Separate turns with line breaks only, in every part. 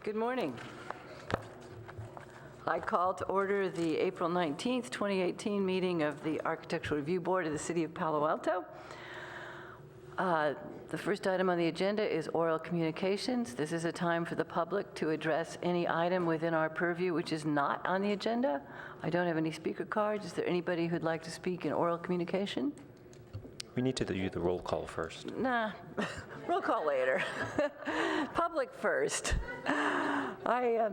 Good morning. I call to order the April 19th, 2018 meeting of the Architectural Review Board of the City of Palo Alto. The first item on the agenda is oral communications. This is a time for the public to address any item within our purview which is not on the agenda. I don't have any speaker cards. Is there anybody who'd like to speak in oral communication?
We need to do the roll call first.
Nah, roll call later. Public first. I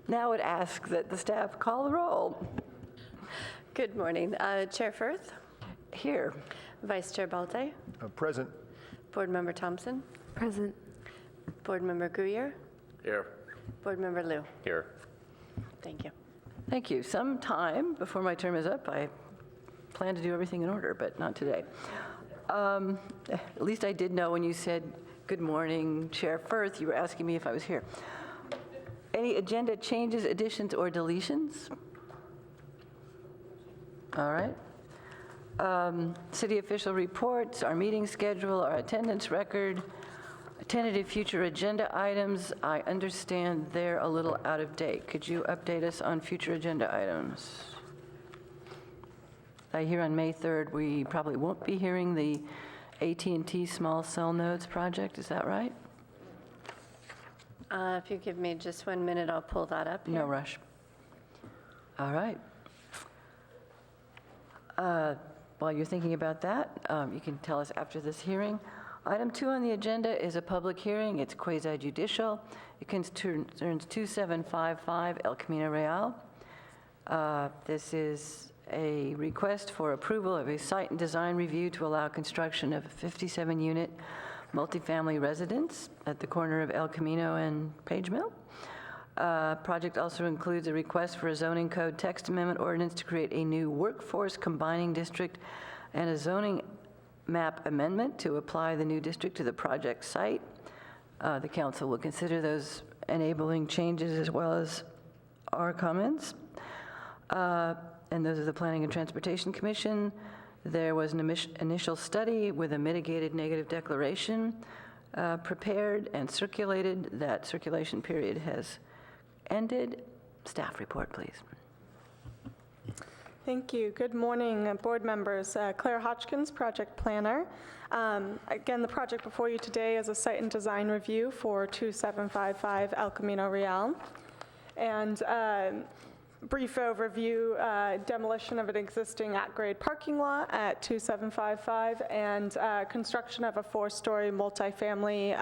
now would ask that the staff call the roll.
Good morning. Chair Firth?
Here.
Vice Chair Balte?
Present.
Board Member Thompson?
Present.
Board Member Guyer?
Here.
Board Member Liu?
Here.
Thank you.
Thank you. Sometime before my term is up, I plan to do everything in order, but not today. At least I did know when you said, good morning, Chair Firth, you were asking me if I was here. Any agenda changes, additions, or deletions? All right. City official reports, our meeting schedule, our attendance record, tentative future agenda items. I understand they're a little out of date. Could you update us on future agenda items? I hear on May 3rd, we probably won't be hearing the AT&T small cell nodes project. Is that right?
If you give me just 1 minute, I'll pull that up here.
No rush. All right. While you're thinking about that, you can tell us after this hearing. Item 2 on the agenda is a public hearing. It's quasi-judicial. It concerns 2755 El Camino Real. This is a request for approval of a site and design review to allow construction of a 57-unit multifamily residence at the corner of El Camino and Page Mill. Project also includes a request for a zoning code text amendment ordinance to create a new workforce combining district and a zoning map amendment to apply the new district to the project site. The council will consider those enabling changes as well as our comments. And those are the Planning and Transportation Commission. There was an initial study with a mitigated negative declaration prepared and circulated. That circulation period has ended. Staff report, please.
Thank you. Good morning, board members. Claire Hodgkins, project planner. Again, the project before you today is a site and design review for 2755 El Camino Real. And brief overview, demolition of an existing at-grade parking lot at 2755 and construction of a 4-story multifamily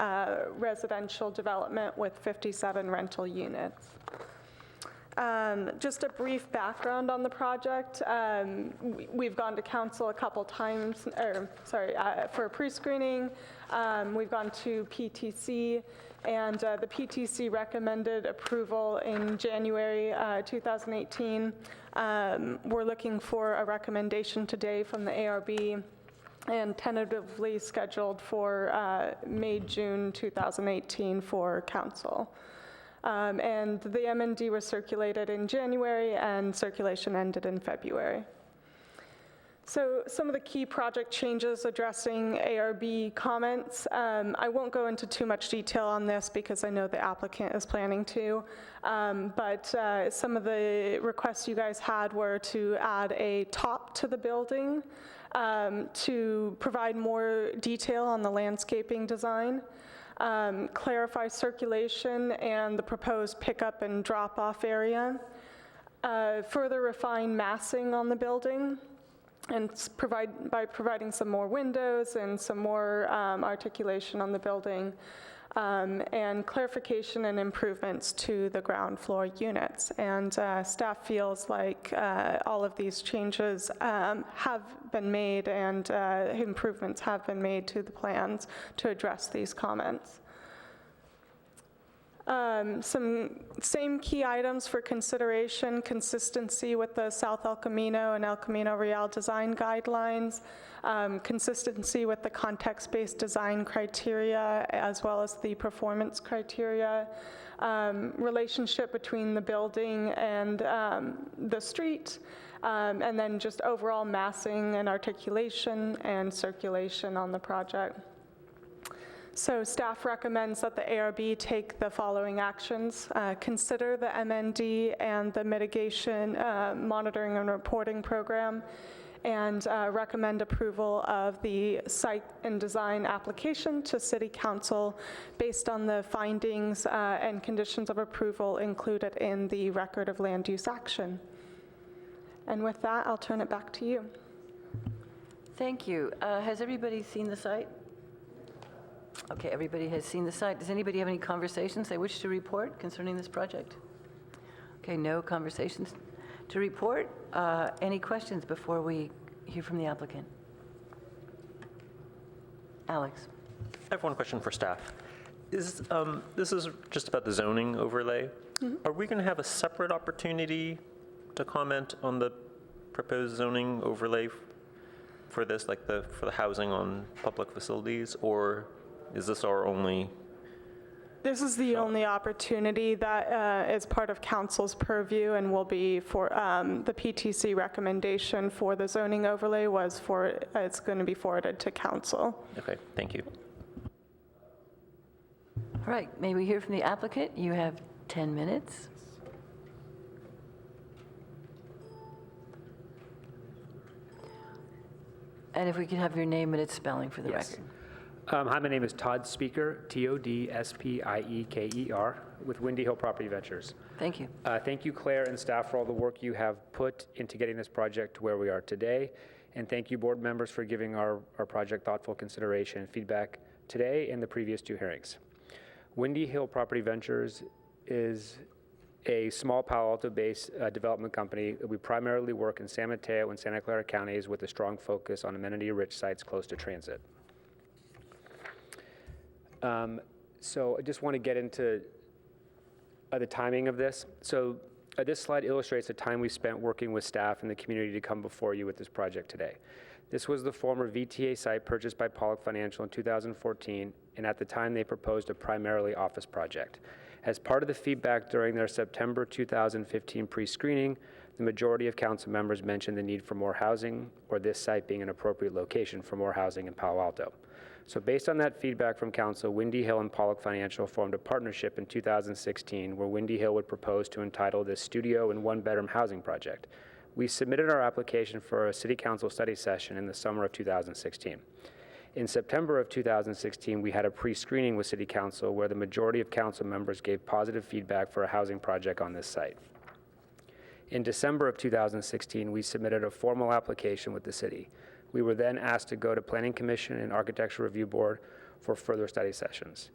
residential development with 57 rental units. Just a brief background on the project. We've gone to council a couple times, for pre-screening. We've gone to PTC, and the PTC recommended approval in January 2018. We're looking for a recommendation today from the ARB and tentatively scheduled for May, June 2018 for council. And the MND was circulated in January and circulation ended in February. So some of the key project changes addressing ARB comments. I won't go into too much detail on this because I know the applicant is planning to, but some of the requests you guys had were to add a top to the building to provide more detail on the landscaping design. Clarify circulation and the proposed pickup and drop-off area, further refine massing on the building, and by providing some more windows and some more articulation on the building, and clarification and improvements to the ground floor units. And staff feels like all of these changes have been made and improvements have been made to the plans to address these comments. Some same key items for consideration: consistency with the South El Camino and El Camino Real design guidelines, consistency with the context-based design criteria as well as the performance criteria, relationship between the building and the street, and then just overall massing and articulation and circulation on the project. So staff recommends that the ARB take the following actions. Consider the MND and the mitigation monitoring and reporting program, and recommend approval of the site and design application to City Council based on the findings and conditions of approval included in the record of land use action. And with that, I'll turn it back to you.
Thank you. Has everybody seen the site? Okay, everybody has seen the site. Does anybody have any conversations they wish to report concerning this project? Okay, no conversations to report. Any questions before we hear from the applicant? Alex?
I have one question for staff. This is just about the zoning overlay. Are we going to have a separate opportunity to comment on the proposed zoning overlay for this, like for the housing on public facilities, or is this our only?
This is the only opportunity that is part of council's purview and will be for the PTC recommendation for the zoning overlay was for, it's going to be forwarded to council.
Okay, thank you.
All right, may we hear from the applicant? You have 10 minutes. And if we could have your name and its spelling for the
Yes.
record.
Hi, my name is Todd Speaker, Toddspieker, with Windy Hill Property Ventures.
Thank you.
Thank you, Claire and staff, for all the work you have put into getting this project to where we are today. And thank you, board members, for giving our project thoughtful consideration and feedback today and the previous two hearings. Windy Hill Property Ventures is a small Palo Alto-based development company. We primarily work in San Mateo and Santa Clara counties with a strong focus on amenity-rich sites close to transit. So I just want to get into the timing of this. So this slide illustrates the time we spent working with staff and the community to come before you with this project today. This was the former VTA site purchased by Palo Financial in 2014, and at the time they proposed a primarily office project. As part of the feedback during their September 2015 pre-screening, the majority of council members mentioned the need for more housing, or this site being an appropriate location for more housing in Palo Alto. So based on that feedback from council, Windy Hill and Pollock Financial formed a partnership in 2016 where Windy Hill would propose to entitle this studio and one-bedroom housing project. We submitted our application for a city council study session in the summer of 2016. In September of 2016, we had a pre-screening with city council where the majority of council members gave positive feedback for a housing project on this site. In December of 2016, we submitted a formal application with the city. We were then asked to go to Planning Commission and Architecture Review Board for further study sessions.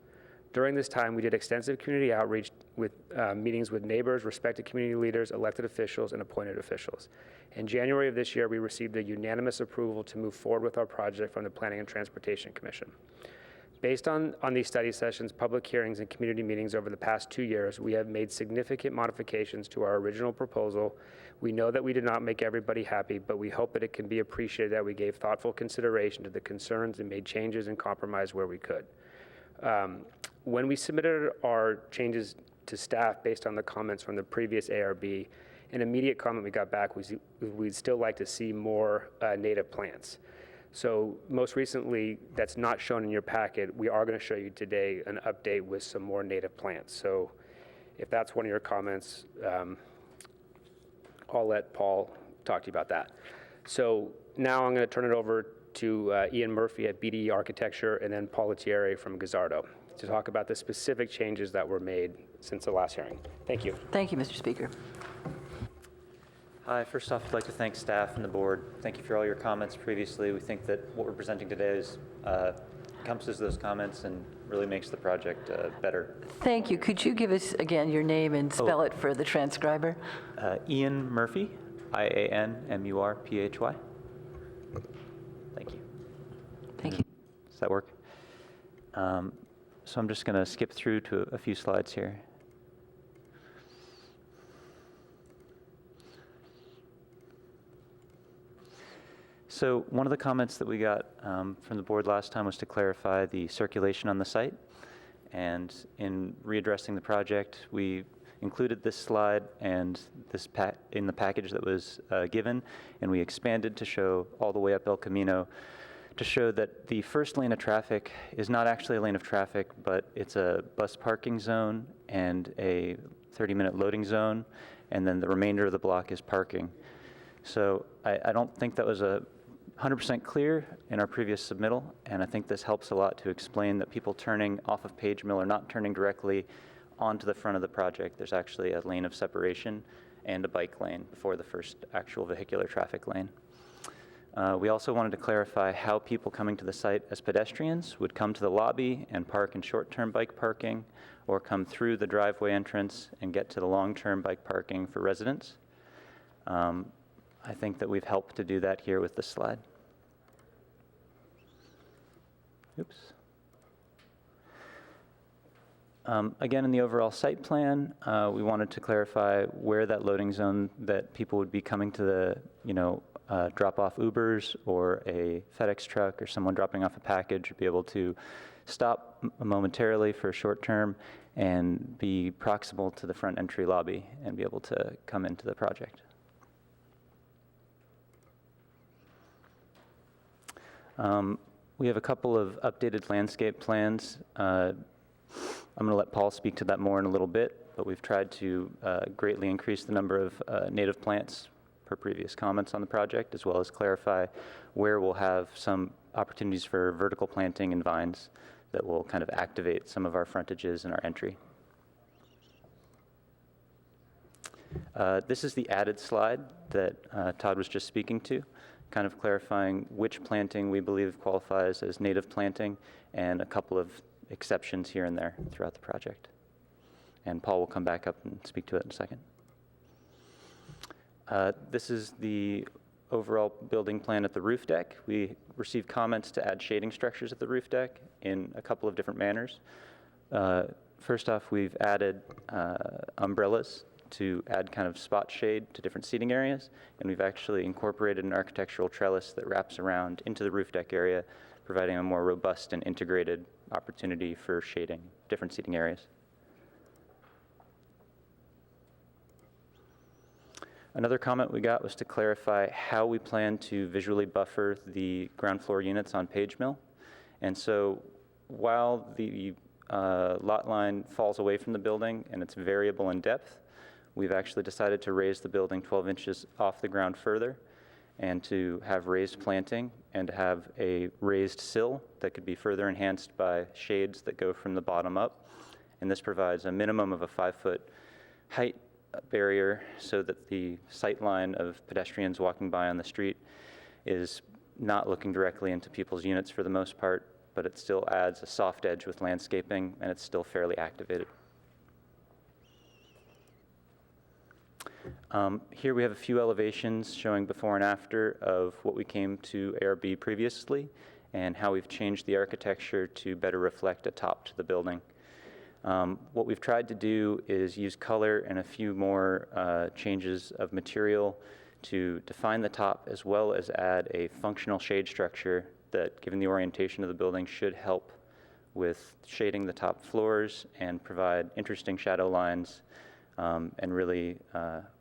During this time, we did extensive community outreach with meetings with neighbors, respected community leaders, elected officials, and appointed officials. In January of this year, we received a unanimous approval to move forward with our project from the Planning and Transportation Commission. Based on these study sessions, public hearings, and community meetings over the past 2 years, we have made significant modifications to our original proposal. We know that we did not make everybody happy, but we hope that it can be appreciated that we gave thoughtful consideration to the concerns and made changes and compromise where we could. When we submitted our changes to staff based on the comments from the previous ARB, an immediate comment we got back was we'd still like to see more native plants. So most recently, that's not shown in your packet, we are going to show you today an update with some more native plants. So if that's one of your comments, I'll let Paul talk to you about that. So now I'm going to turn it over to Ian Murphy at BDE Architecture and then Paul Lettieri from Gazzardo to talk about the specific changes that were made since the last hearing. Thank you.
Thank you, Mr. Speaker.
Hi, first off, I'd like to thank staff and the board. Thank you for all your comments previously. We think that what we're presenting today encompasses those comments and really makes the project better.
Thank you. Could you give us again your name and spell it for the transcriber?
Ian Murphy, IANMURPHY. Thank you.
Thank you.
Does that work? So I'm just going to skip through to a few slides here. So one of the comments that we got from the board last time was to clarify the circulation on the site. And in readdressing the project, we included this slide and this in the package that was given, and we expanded to show all the way up El Camino to show that the first lane of traffic is not actually a lane of traffic, but it's a bus parking zone and a 30-minute loading zone, and then the remainder of the block is parking. So I don't think that was 100% clear in our previous submittal, and I think this helps a lot to explain that people turning off of Page Mill are not turning directly onto the front of the project. There's actually a lane of separation and a bike lane before the first actual vehicular traffic lane. We also wanted to clarify how people coming to the site as pedestrians would come to the lobby and park in short-term bike parking, or come through the driveway entrance and get to the long-term bike parking for residents. I think that we've helped to do that here with this slide. Oops. Again, in the overall site plan, we wanted to clarify where that loading zone that people would be coming to the, drop off Ubers or a FedEx truck or someone dropping off a package would be able to stop momentarily for a short term and be proximal to the front entry lobby and be able to come into the project. We have a couple of updated landscape plans. I'm going to let Paul speak to that more in a little bit, but we've tried to greatly increase the number of native plants per previous comments on the project, as well as clarify where we'll have some opportunities for vertical planting and vines that will kind of activate some of our frontages and our entry. This is the added slide that Todd was just speaking to, kind of clarifying which planting we believe qualifies as native planting and a couple of exceptions here and there throughout the project. And Paul will come back up and speak to it in a second. This is the overall building plan at the roof deck. We received comments to add shading structures at the roof deck in a couple of different manners. First off, we've added umbrellas to add kind of spot shade to different seating areas, and we've actually incorporated an architectural trellis that wraps around into the roof deck area, providing a more robust and integrated opportunity for shading different seating areas. Another comment we got was to clarify how we plan to visually buffer the ground floor units on Page Mill. And so while the lot line falls away from the building and it's variable in depth, we've actually decided to raise the building 12 inches off the ground further and to have raised planting and to have a raised sill that could be further enhanced by shades that go from the bottom up. And this provides a minimum of a 5-foot height barrier so that the sight line of pedestrians walking by on the street is not looking directly into people's units for the most part, but it still adds a soft edge with landscaping and it's still fairly activated. Here we have a few elevations showing before and after of what we came to ARB previously and how we've changed the architecture to better reflect a top to the building. What we've tried to do is use color and a few more changes of material to define the top, as well as add a functional shade structure that, given the orientation of the building, should help with shading the top floors and provide interesting shadow lines and really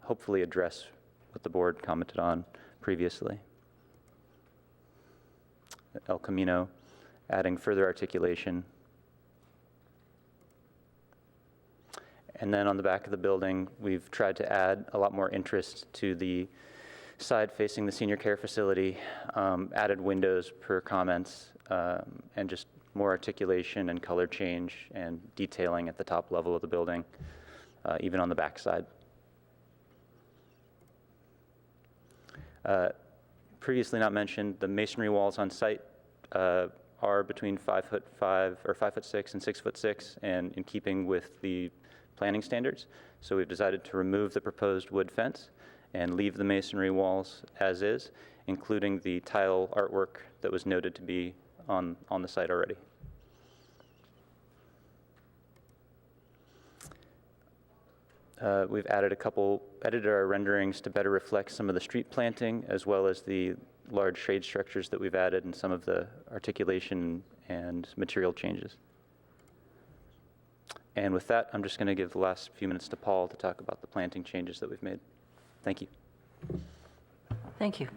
hopefully address what the board commented on previously. El Camino, adding further articulation. And then on the back of the building, we've tried to add a lot more interest to the side facing the senior care facility, added windows per comments, and just more articulation and color change and detailing at the top level of the building, even on the back side. Previously not mentioned, the masonry walls on site are between 5'5" or 5'6" and 6'6", and in keeping with the planning standards. So we've decided to remove the proposed wood fence and leave the masonry walls as is, including the tile artwork that was noted to be on the site already. We've edited our renderings to better reflect some of the street planting, as well as the large shade structures that we've added and some of the articulation and material changes. And with that, I'm just going to give the last few minutes to Paul to talk about the planting changes that we've made. Thank you.
Thank you.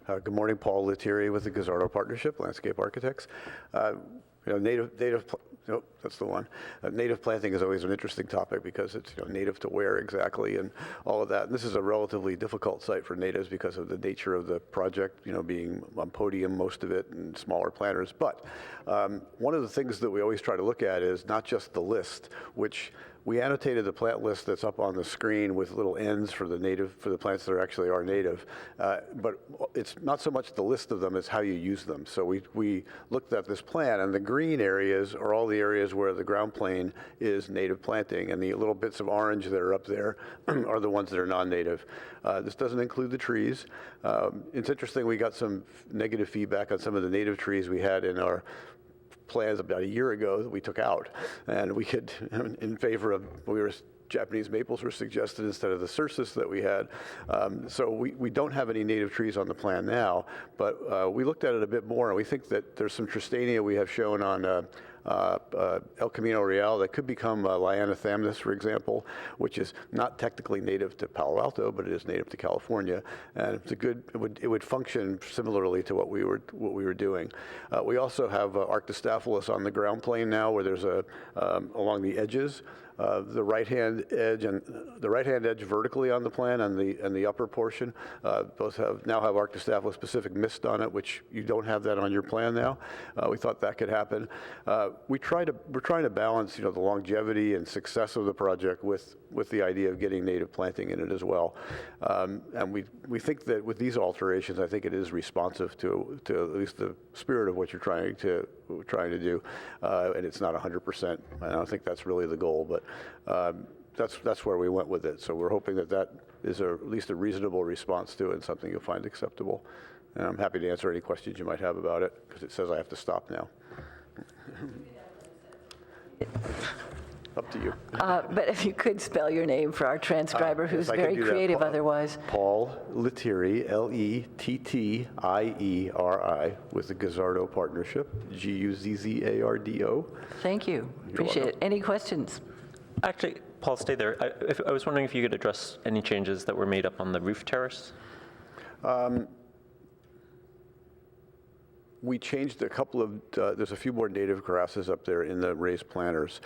Good morning, Paul Lettieri with the Gazzardo Partnership, Landscape Architects. Nope, that's the one. Native planting is always an interesting topic because it's native to where exactly and all of that. And this is a relatively difficult site for natives because of the nature of the project, being on podium, most of it, and smaller planters. But one of the things that we always try to look at is not just the list, which we annotated the plant list that's up on the screen with little ends for the plants that actually are native. But it's not so much the list of them as how you use them. So we looked at this plan, and the green areas are all the areas where the ground plane is native planting, and the little bits of orange that are up there are the ones that are non-native. This doesn't include the trees. It's interesting, we got some negative feedback on some of the native trees we had in our plans about a year ago that we took out, and we could, in favor of, Japanese maples were suggested instead of the cercis that we had. So we don't have any native trees on the plan now, but we looked at it a bit more, and we think that there's some Tristania we have shown on El Camino Real that could become Liana thamnus, for example, which is not technically native to Palo Alto, but it is native to California, and it's it would function similarly to what we were doing. We also have Arctostaphylos on the ground plane now, where there's along the edges. The right-hand edge vertically on the plan and the upper portion both now have Arctostaphylos specific mist on it, which you don't have that on your plan now. We thought that could happen. We're trying to balance the longevity and success of the project with the idea of getting native planting in it as well. And we think that with these alterations, I think it is responsive to at least the spirit of what you're trying to do, and it's not 100%. I don't think that's really the goal, but that's where we went with it. So we're hoping that is at least a reasonable response to it and something you'll find acceptable. And I'm happy to answer any questions you might have about it, because it says I have to stop now. Up to you.
But if you could spell your name for our transcriber,
Yes,
who's
I can
very
do that.
creative otherwise.
Paul Lettieri, Lettieri, with the Gazzardo Partnership, Guzzardo.
Thank you. Appreciate it. Any questions?
Actually, Paul, stay there. I was wondering if you could address any changes that were made up on the roof terrace.
We changed a couple of, there's a few more native grasses up there in the raised planters.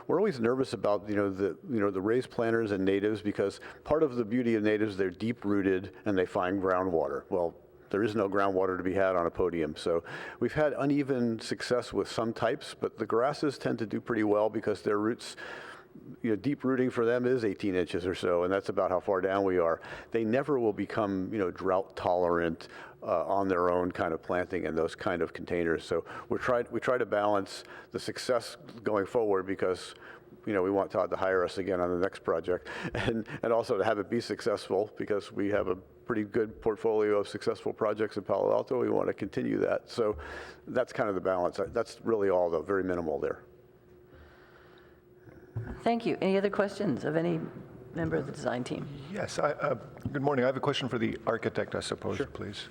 We're always nervous about, the raised planters and natives, because part of the beauty of natives, they're deep rooted and they find groundwater. Well, there is no groundwater to be had on a podium. So we've had uneven success with some types, but the grasses tend to do pretty well because their roots, deep rooting for them is 18 inches or so, and that's about how far down we are. They never will become, drought tolerant on their own kind of planting in those kind of containers. So we try to balance the success going forward, because we want Todd to hire us again on the next project, and also to have it be successful, because we have a pretty good portfolio of successful projects in Palo Alto. We want to continue that. So that's kind of the balance. That's really all, though, very minimal there.
Thank you. Any other questions of any member of the design team?
Yes, good morning. I have a question for the architect, I suppose, please.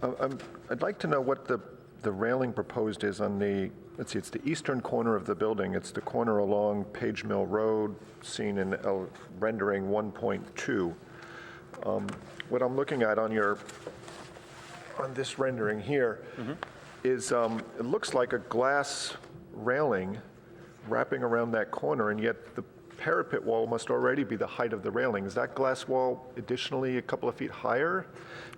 I'd like to know what the railing proposed is on the, let's see, it's the eastern corner of the building. It's the corner along Page Mill Road, seen in rendering 1.2. What I'm looking at on this rendering here is, it looks like a glass railing wrapping around that corner, and yet the parapet wall must already be the height of the railing. Is that glass wall additionally a couple of feet higher?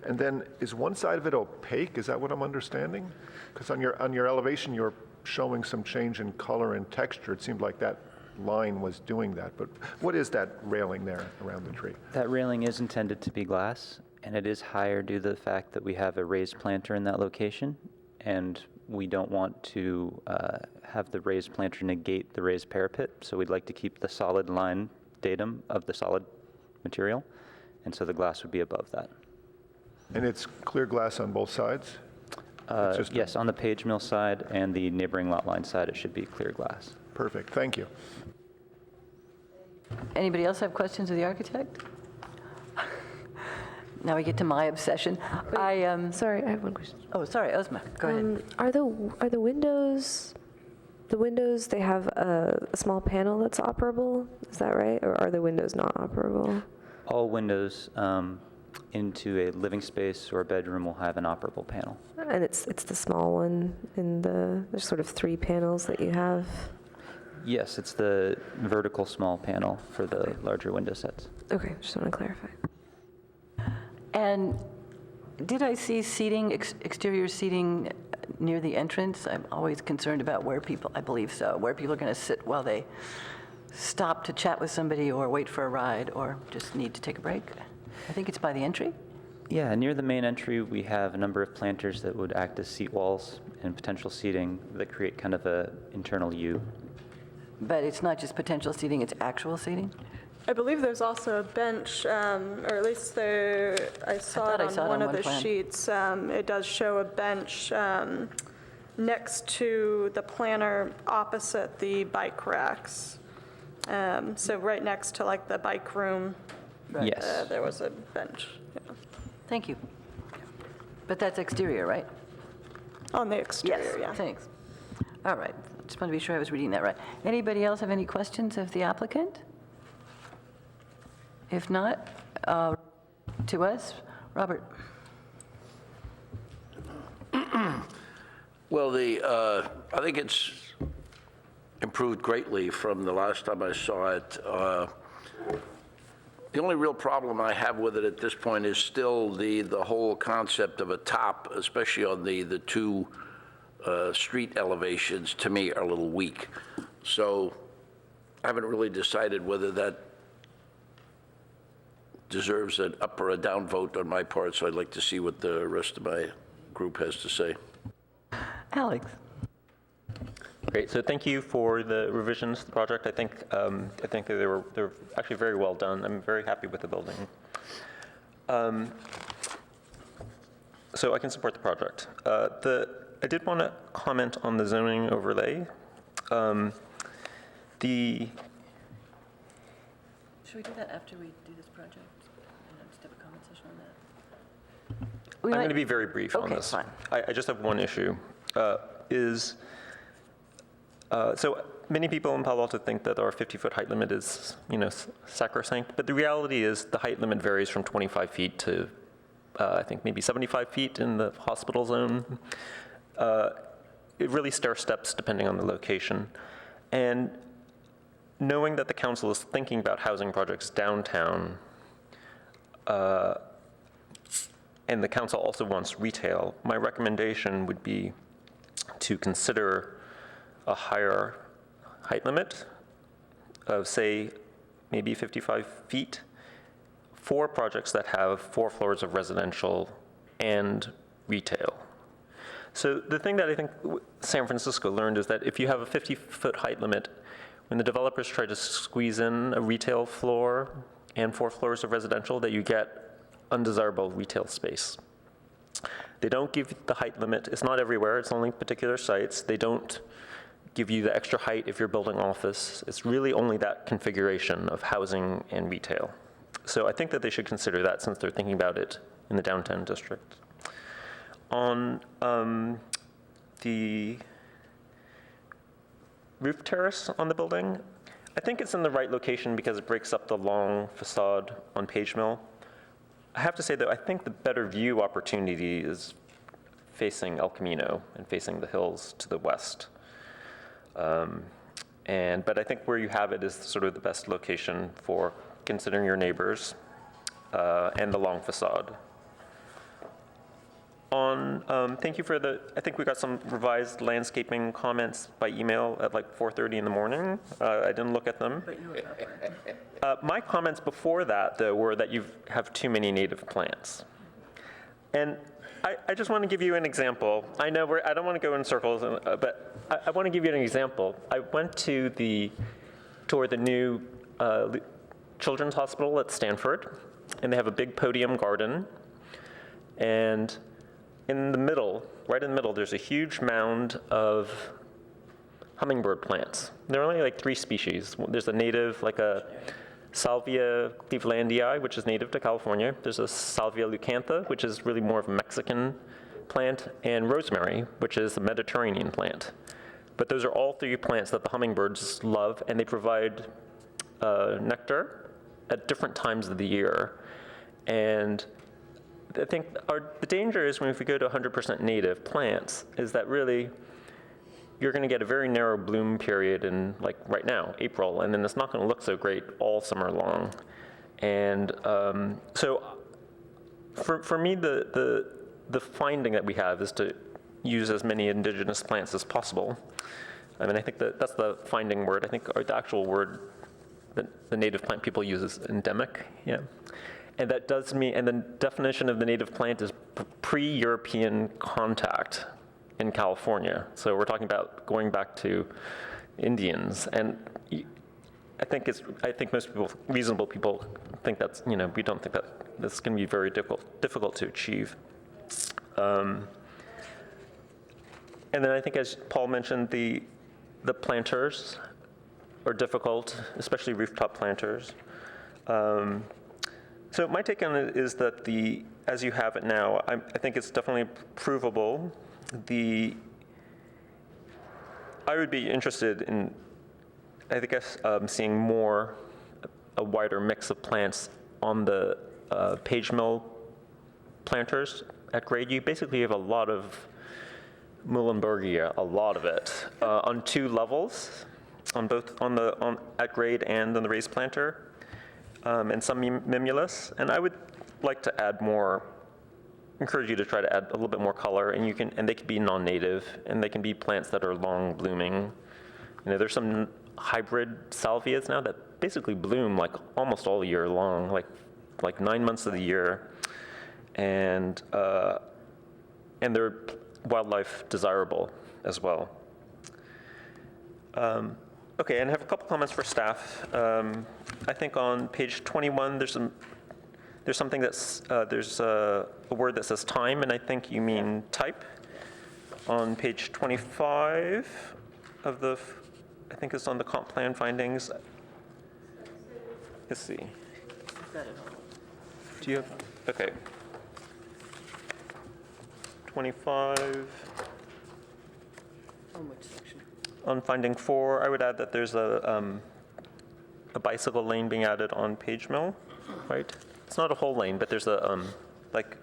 And then is one side of it opaque? Is that what I'm understanding? Because on your elevation, you're showing some change in color and texture. It seemed like that line was doing that. But what is that railing there around the tree?
That railing is intended to be glass, and it is higher due to the fact that we have a raised planter in that location, and we don't want to have the raised planter negate the raised parapet, so we'd like to keep the solid line datum of the solid material, and so the glass would be above that.
And it's clear glass on both sides?
Yes, on the Page Mill side and the neighboring lot line side, it should be clear glass.
Perfect, thank you.
Anybody else have questions of the architect? Now we get to my obsession.
Sorry, I have one question.
Oh, sorry, Ozma, go ahead.
Are the windows, they have a small panel that's operable? Is that right? Or are the windows not operable?
All windows into a living space or a bedroom will have an operable panel.
And it's the small one in there's sort of 3 panels that you have.
Yes, it's the vertical small panel for the larger window sets.
Okay, just want to clarify.
And did I see seating, exterior seating near the entrance? I'm always concerned about where people, I believe so, where people are going to sit while they stop to chat with somebody or wait for a ride or just need to take a break. I think it's by the entry.
Yeah, near the main entry, we have a number of planters that would act as seat walls and potential seating that create kind of a internal U.
But it's not just potential seating, it's actual seating?
I believe there's also a bench, or at least I saw it on one of the
plan.
sheets. It does show a bench next to the planter opposite the bike racks. So right next to like the bike room,
Yes.
there was a bench. Yeah.
Thank you. But that's exterior, right?
On the exterior, yeah.
Thanks. All right, just want to be sure I was reading that right. Anybody else have any questions of the applicant? If not, to us, Robert.
Well, I think it's improved greatly from the last time I saw it. The only real problem I have with it at this point is still the whole concept of a top, especially on the 2 street elevations, to me are a little weak. So I haven't really decided whether that deserves an up or a down vote on my part, so I'd like to see what the rest of my group has to say.
Alex.
Great, so thank you for the revisions to the project. I think that they're actually very well done. I'm very happy with the building. So I can support the project. I did want to comment on the zoning overlay.
Should we do that after we do this project? And just have a comment session on that?
I'm going to be very brief on this.
Okay,
I just have one issue. So many people in Palo Alto think that our 50-foot height limit is, sacrosanct, but the reality is the height limit varies from 25 feet to, I think, maybe 75 feet in the hospital zone. It really stair steps depending on the location. And knowing that the council is thinking about housing projects downtown, and the council also wants retail, my recommendation would be to consider a higher height limit of, say, maybe 55 feet for projects that have 4 floors of residential and retail. So the thing that I think San Francisco learned is that if you have a 50-foot height limit, when the developers try to squeeze in a retail floor and 4 floors of residential, that you get undesirable retail space. They don't give the height limit. It's not everywhere. It's only particular sites. They don't give you the extra height if you're building office. It's really only that configuration of housing and retail. So I think that they should consider that since they're thinking about it in the downtown district. On the roof terrace on the building, I think it's in the right location because it breaks up the long facade on Page Mill. I have to say, though, I think the better view opportunity is facing El Camino and facing the hills to the west. But I think where you have it is sort of the best location for considering your neighbors and the long facade. Thank you for I think we got some revised landscaping comments by email at like 4:30 in the morning. I didn't look at them. My comments before that, though, were that you have too many native plants. And I just want to give you an example. I know I don't want to go in circles, but I want to give you an example. I went to tour the new children's hospital at Stanford, and they have a big podium garden. And in the middle, right in the middle, there's a huge mound of hummingbird plants. There are only like 3 species. There's a native, like a Salvia clevelandii, which is native to California. There's a Salvia leucantha, which is really more of a Mexican plant, and rosemary, which is a Mediterranean plant. But those are all 3 plants that the hummingbirds love, and they provide nectar at different times of the year. And I think the danger is if we go to 100% native plants, is that really you're going to get a very narrow bloom period in, like right now, April, and then it's not going to look so great all summer long. And so for me, the finding that we have is to use as many indigenous plants as possible. I mean, I think that's the finding word. I think the actual word that the native plant people use is endemic, yeah. And that does mean, and the definition of the native plant is pre-European contact in California. So we're talking about going back to Indians. And I think most people, reasonable people, think that's, we don't think that this can be very difficult to achieve. And then I think, as Paul mentioned, the planters are difficult, especially rooftop planters. So my take on it is that as you have it now, I think it's definitely provable. I would be interested in, I guess, seeing a wider mix of plants on the page mill planters at grade. You basically have a lot of Muhlenbergia, a lot of it, on two levels, at grade and on the raised planter, and some mimulus. And I would like to add more. Encourage you to try to add a little bit more color, and they can be non-native, and they can be plants that are long blooming. There's some hybrid salvias now that basically bloom like almost all year long, like 9 months of the year, and they're wildlife desirable as well. Okay, and I have a couple comments for staff. I think on page 21, there's something that's, there's a word that says time, and I think you mean type. On page 25 of I think it's on the comp plan findings. Let's see. Do you have, okay. 25.
On which section?
On finding 4, I would add that there's a bicycle lane being added on Page Mill, right? It's not a whole lane, but there's like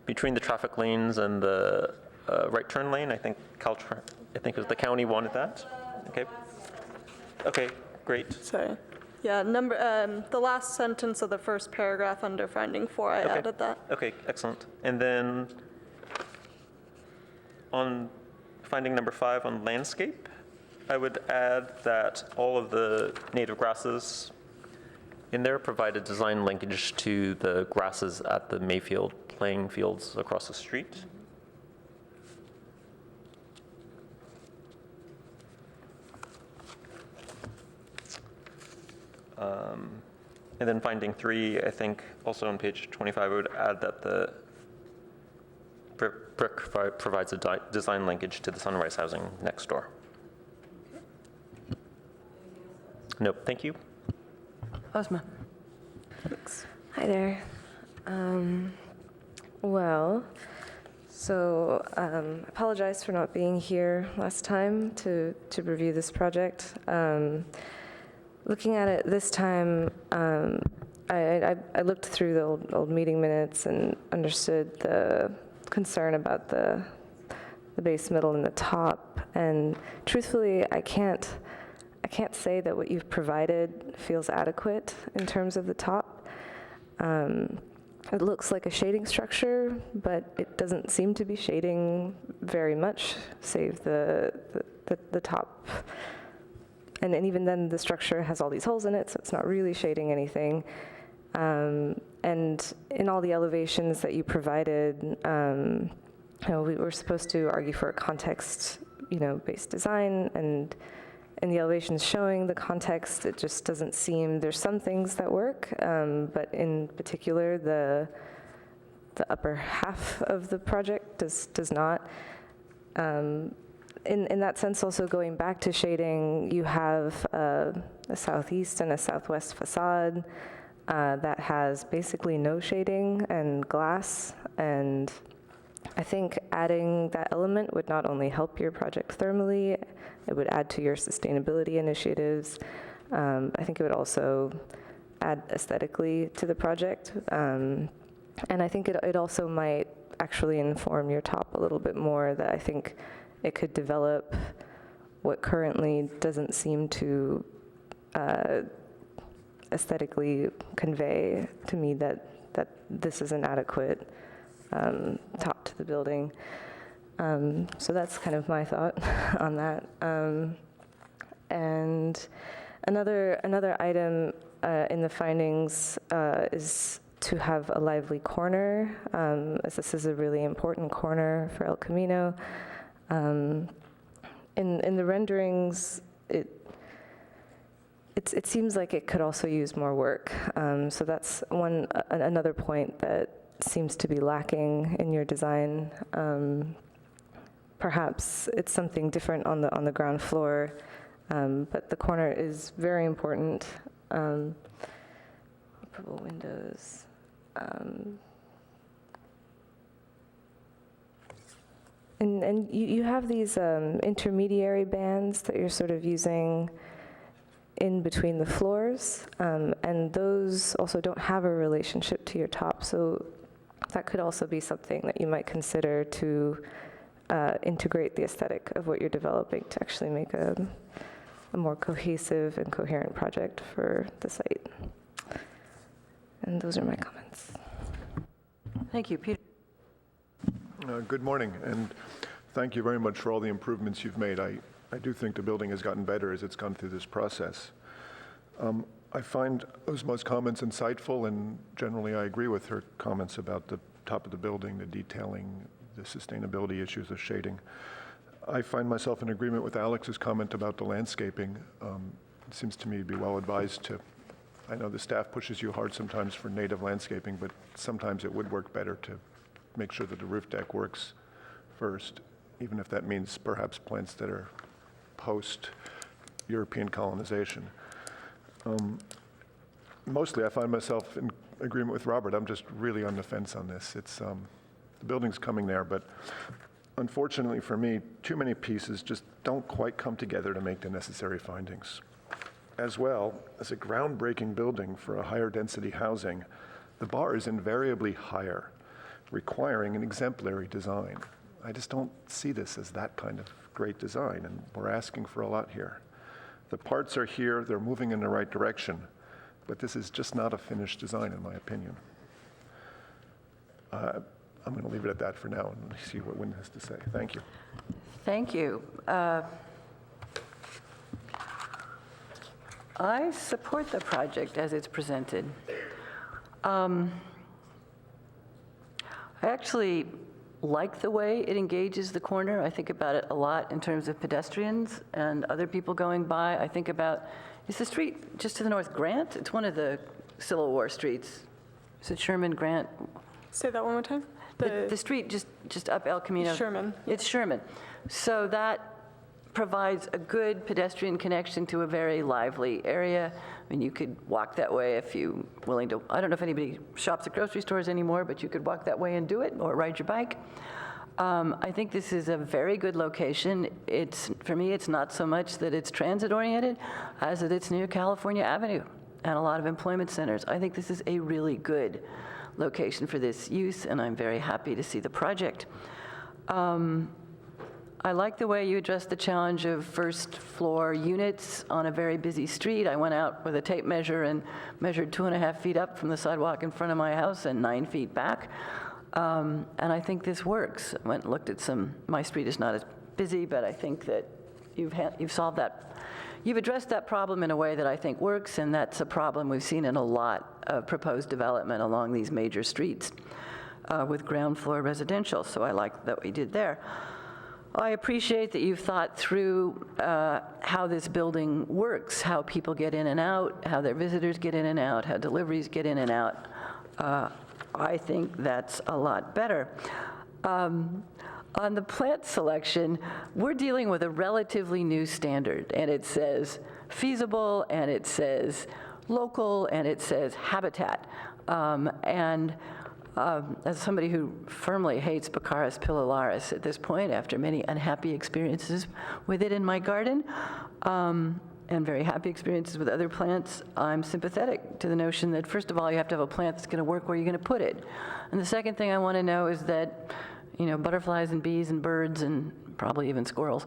between the traffic lanes and the right turn lane. I think it was the county wanted that. Okay. Okay, great.
Sorry. Yeah, the last sentence of the first paragraph under finding 4, I added that.
Okay, excellent. And then on finding number 5 on landscape, I would add that all of the native grasses in there provide a design linkage to the grasses at the Mayfield playing fields across the street. And then finding 3, I think also on page 25, I would add that the brick provides a design linkage to the Sunrise housing next door. Nope, thank you.
Ozma.
Hi there. Apologize for not being here last time to review this project. Looking at it this time, I looked through the old meeting minutes and understood the concern about the base, middle, and the top. And truthfully, I can't say that what you've provided feels adequate in terms of the top. It looks like a shading structure, but it doesn't seem to be shading very much, save the top. And even then, the structure has all these holes in it, so it's not really shading anything. And in all the elevations that you provided, we were supposed to argue for a context, based design, and in the elevations showing the context, it just doesn't seem, there's some things that work, but in particular, the upper half of the project does not. In that sense, also going back to shading, you have a southeast and a southwest facade that has basically no shading and glass, and I think adding that element would not only help your project thermally, it would add to your sustainability initiatives. I think it would also add aesthetically to the project. And I think it also might actually inform your top a little bit more, that I think it could develop what currently doesn't seem to aesthetically convey to me that this is an adequate top to the building. So that's kind of my thought on that. And another item in the findings is to have a lively corner, as this is a really important corner for El Camino. In the renderings, it seems like it could also use more work. So that's another point that seems to be lacking in your design. Perhaps it's something different on the ground floor, but the corner is very important. Operable windows. And you have these intermediary bands that you're sort of using in between the floors, and those also don't have a relationship to your top, so that could also be something that you might consider to integrate the aesthetic of what you're developing to actually make a more cohesive and coherent project for the site. And those are my comments.
Thank you, Peter.
Good morning, and thank you very much for all the improvements you've made. I do think the building has gotten better as it's gone through this process. I find Uzma's comments insightful, and generally I agree with her comments about the top of the building, the detailing, the sustainability issues, the shading. I find myself in agreement with Alex's comment about the landscaping. It seems to me to be well advised to, I know the staff pushes you hard sometimes for native landscaping, but sometimes it would work better to make sure that the roof deck works first, even if that means perhaps plants that are post-European colonization. Mostly I find myself in agreement with Robert. I'm just really on the fence on this. It's the building's coming there, but unfortunately for me, too many pieces just don't quite come together to make the necessary findings. As well, as a groundbreaking building for a higher density housing, the bar is invariably higher, requiring an exemplary design. I just don't see this as that kind of great design, and we're asking for a lot here. The parts are here, they're moving in the right direction, but this is just not a finished design, in my opinion. I'm going to leave it at that for now and see what Wynn has to say. Thank you.
Thank you. I support the project as it's presented. I actually like the way it engages the corner. I think about it a lot in terms of pedestrians and other people going by. I think about, is the street just to the north Grant? It's one of the Civil War streets. Is it Sherman, Grant?
Say that one more time.
The street just up El Camino.
Sherman.
It's Sherman. So that provides a good pedestrian connection to a very lively area. I mean, you could walk that way if you're willing to. I don't know if anybody shops at grocery stores anymore, but you could walk that way and do it, or ride your bike. I think this is a very good location. For me, it's not so much that it's transit-oriented as that it's near California Avenue and a lot of employment centers. I think this is a really good location for this use, and I'm very happy to see the project. I like the way you addressed the challenge of first floor units on a very busy street. I went out with a tape measure and measured 2.5 feet up from the sidewalk in front of my house and 9 feet back. And I think this works. I went and looked at my street is not as busy, but I think that you've solved that. You've addressed that problem in a way that I think works, and that's a problem we've seen in a lot of proposed development along these major streets with ground floor residential. So I like that we did there. I appreciate that you've thought through how this building works, how people get in and out, how their visitors get in and out, how deliveries get in and out. I think that's a lot better. On the plant selection, we're dealing with a relatively new standard, and it says feasible, and it says local, and it says habitat. As somebody who firmly hates Baccharis pilaris at this point, after many unhappy experiences with it in my garden, and very happy experiences with other plants, I'm sympathetic to the notion that, first of all, you have to have a plant that's going to work where you're going to put it. And the second thing I want to know is that, butterflies and bees and birds and probably even squirrels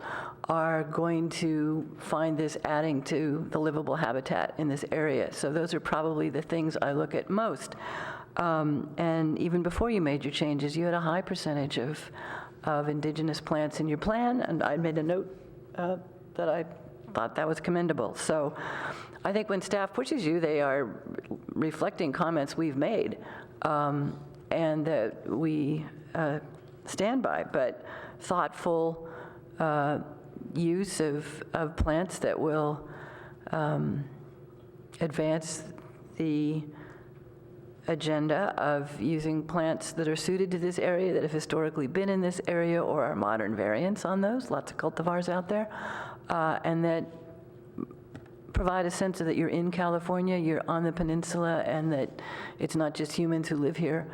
are going to find this adding to the livable habitat in this area. So those are probably the things I look at most. And even before you made your changes, you had a high percentage of indigenous plants in your plan, and I made a note that I thought that was commendable. So I think when staff pushes you, they are reflecting comments we've made and that we stand by, but thoughtful use of plants that will advance the agenda of using plants that are suited to this area, that have historically been in this area, or are modern variants on those, lots of cultivars out there, and that provide a sense that you're in California, you're on the peninsula, and that it's not just humans who live here,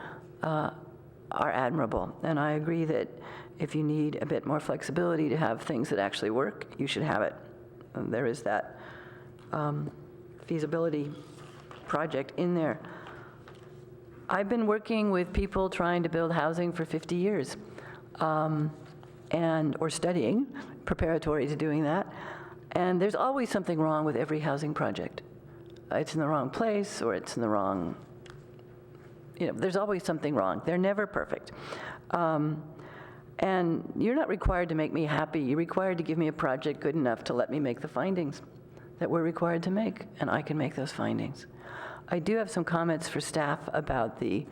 are admirable. And I agree that if you need a bit more flexibility to have things that actually work, you should have it. And there is that feasibility project in there. I've been working with people trying to build housing for 50 years, or studying, preparatory to doing that. And there's always something wrong with every housing project. It's in the wrong place, or it's in the wrong, there's always something wrong. They're never perfect. And you're not required to make me happy. You're required to give me a project good enough to let me make the findings that we're required to make, and I can make those findings. I do have some comments for staff about the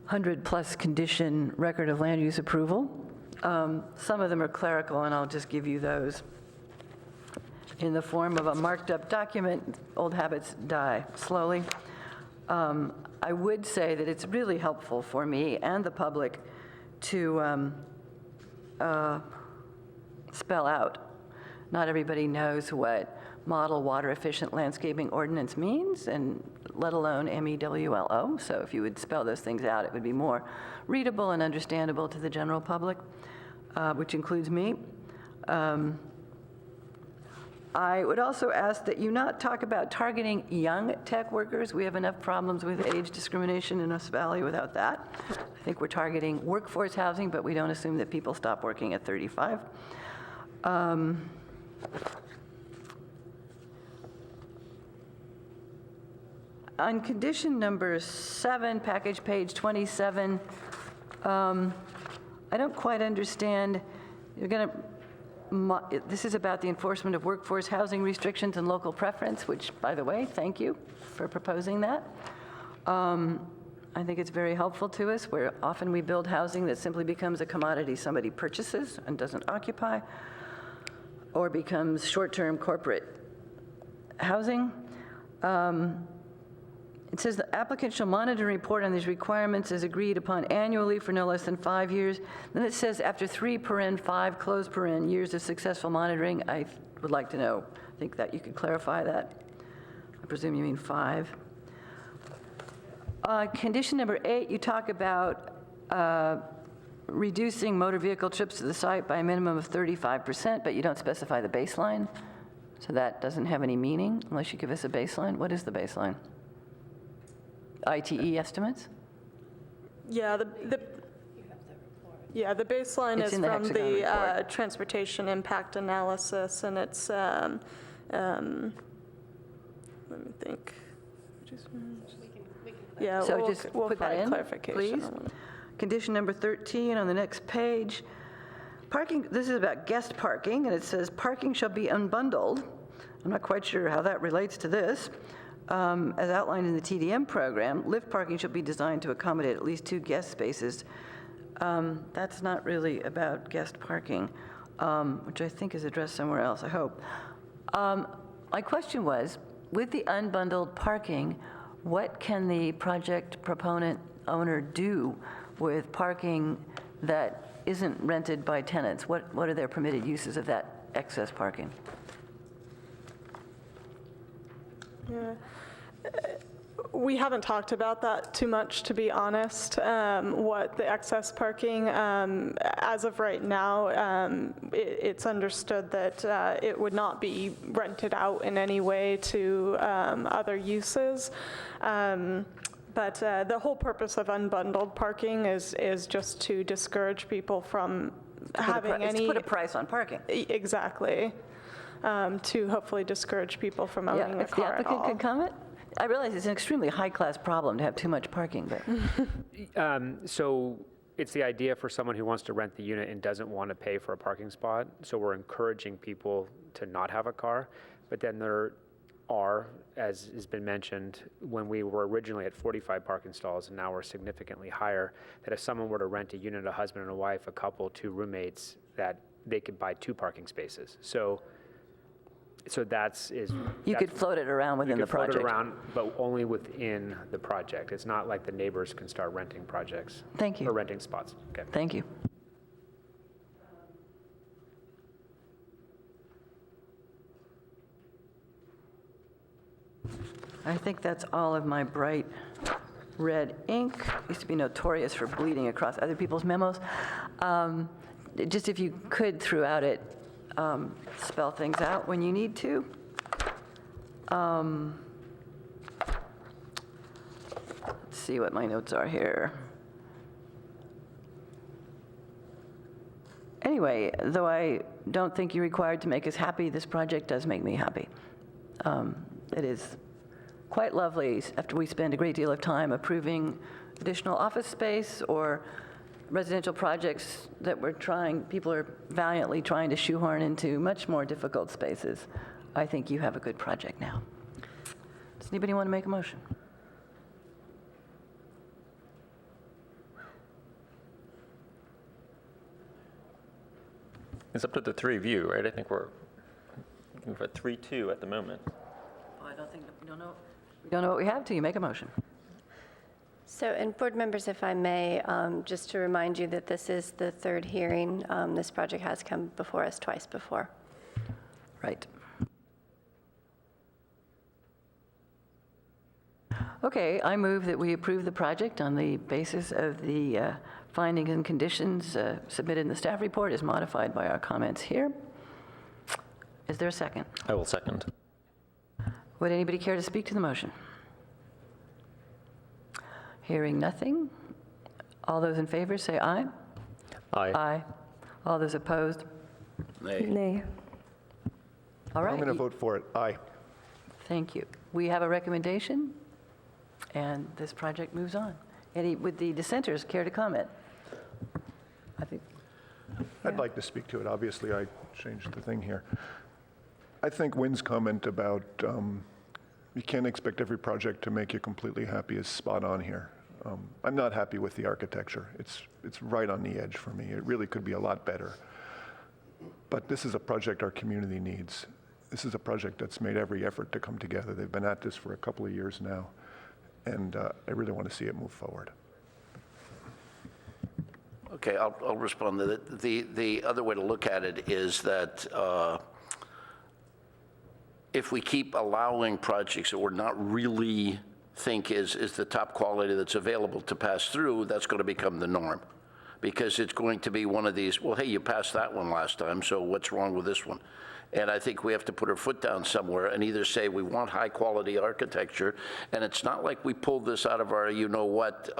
100-plus condition record of land use approval. Some of them are clerical, and I'll just give you those. In the form of a marked-up document, old habits die slowly. I would say that it's really helpful for me and the public to spell out. Not everybody knows what Model Water Efficient Landscaping Ordinance means, and let alone MEWLO. So if you would spell those things out, it would be more readable and understandable to the general public, which includes me. I would also ask that you not talk about targeting young tech workers. We have enough problems with age discrimination in this valley without that. I think we're targeting workforce housing, but we don't assume that people stop working at 35. On condition number 7, package page 27, I don't quite understand. You're going to, this is about the enforcement of workforce housing restrictions and local preference, which, by the way, thank you for proposing that. I think it's very helpful to us, where often we build housing that simply becomes a commodity somebody purchases and doesn't occupy, or becomes short-term corporate housing. It says the applicant shall monitor and report on these requirements as agreed upon annually for no less than 5 years. Then it says after 3 years of successful monitoring. I would like to know, I think that you could clarify that. I presume you mean 5. Condition number 8, you talk about reducing motor vehicle trips to the site by a minimum of 35%, but you don't specify the baseline. So that doesn't have any meaning unless you give us a baseline. What is the baseline? ITE estimates?
Yeah, the baseline
It's
is
in the
from
hexagon
the
report.
transportation impact analysis, and it's, let me think. Yeah,
So
we'll
just
we'll
put that
provide
in,
clarification
please.
on that.
Condition number 13 on the next page. Parking, this is about guest parking, and it says parking shall be unbundled. I'm not quite sure how that relates to this. As outlined in the TDM program, lift parking shall be designed to accommodate at least 2 guest spaces. That's not really about guest parking, which I think is addressed somewhere else, I hope. My question was, with the unbundled parking, what can the project proponent owner do with parking that isn't rented by tenants? What are their permitted uses of that excess parking?
Yeah. We haven't talked about that too much, to be honest, what the excess parking. As of right now, it's understood that it would not be rented out in any way to other uses. But the whole purpose of unbundled parking is just to discourage people from having
It's
any.
to put a price on parking.
Exactly. To hopefully discourage people from owning a
If the
car at
applicant
all.
could comment? I realize it's an extremely high-class problem to have too much parking, but
So it's the idea for someone who wants to rent the unit and doesn't want to pay for a parking spot. So we're encouraging people to not have a car. But then there are, as has been mentioned, when we were originally at 45 parking stalls and now we're significantly higher, that if someone were to rent a unit, a husband and a wife, a couple, 2 roommates, that they could buy 2 parking spaces. So that's
you could float it around within the project.
You could float it around, but only within the project. It's not like the neighbors can start renting projects.
Thank you.
Or renting spots. Okay.
Thank you. I think that's all of my bright red ink. Used to be notorious for bleeding across other people's memos. Just if you could, throughout it, spell things out when you need to. Let's see what my notes are here. Anyway, though I don't think you're required to make us happy, this project does make me happy. It is quite lovely after we spend a great deal of time approving additional office space or residential projects that people are valiantly trying to shoehorn into much more difficult spaces. I think you have a good project now. Does anybody want to make a motion?
It's up to the 3 of you, right? I think we're at 3-2 at the moment.
Well, I don't think, we don't know what we have till you make a motion.
So, and board members, if I may, just to remind you that this is the 3rd hearing. This project has come before us twice before.
Right. Okay, I move that we approve the project on the basis of the findings and conditions submitted in the staff report as modified by our comments here. Is there a second?
I will second.
Would anybody care to speak to the motion? Hearing nothing. All those in favor say aye.
Aye.
Aye. All those opposed?
Nay.
Nay.
All right.
I'm going to vote for it. Aye.
Thank you. We have a recommendation, and this project moves on. Would the dissenters care to comment? I think.
I'd like to speak to it. Obviously, I changed the thing here. I think Wynn's comment about you can't expect every project to make you completely happy is spot on here. I'm not happy with the architecture. It's right on the edge for me. It really could be a lot better. But this is a project our community needs. This is a project that's made every effort to come together. They've been at this for a couple of years now, and I really want to see it move forward.
Okay, I'll respond to that. The other way to look at it is that if we keep allowing projects that we're not really think is the top quality that's available to pass through, that's going to become the norm. Because it's going to be one of these, well, hey, you passed that one last time, so what's wrong with this one? And I think we have to put our foot down somewhere and either say we want high-quality architecture, and it's not like we pulled this out of our you-know-what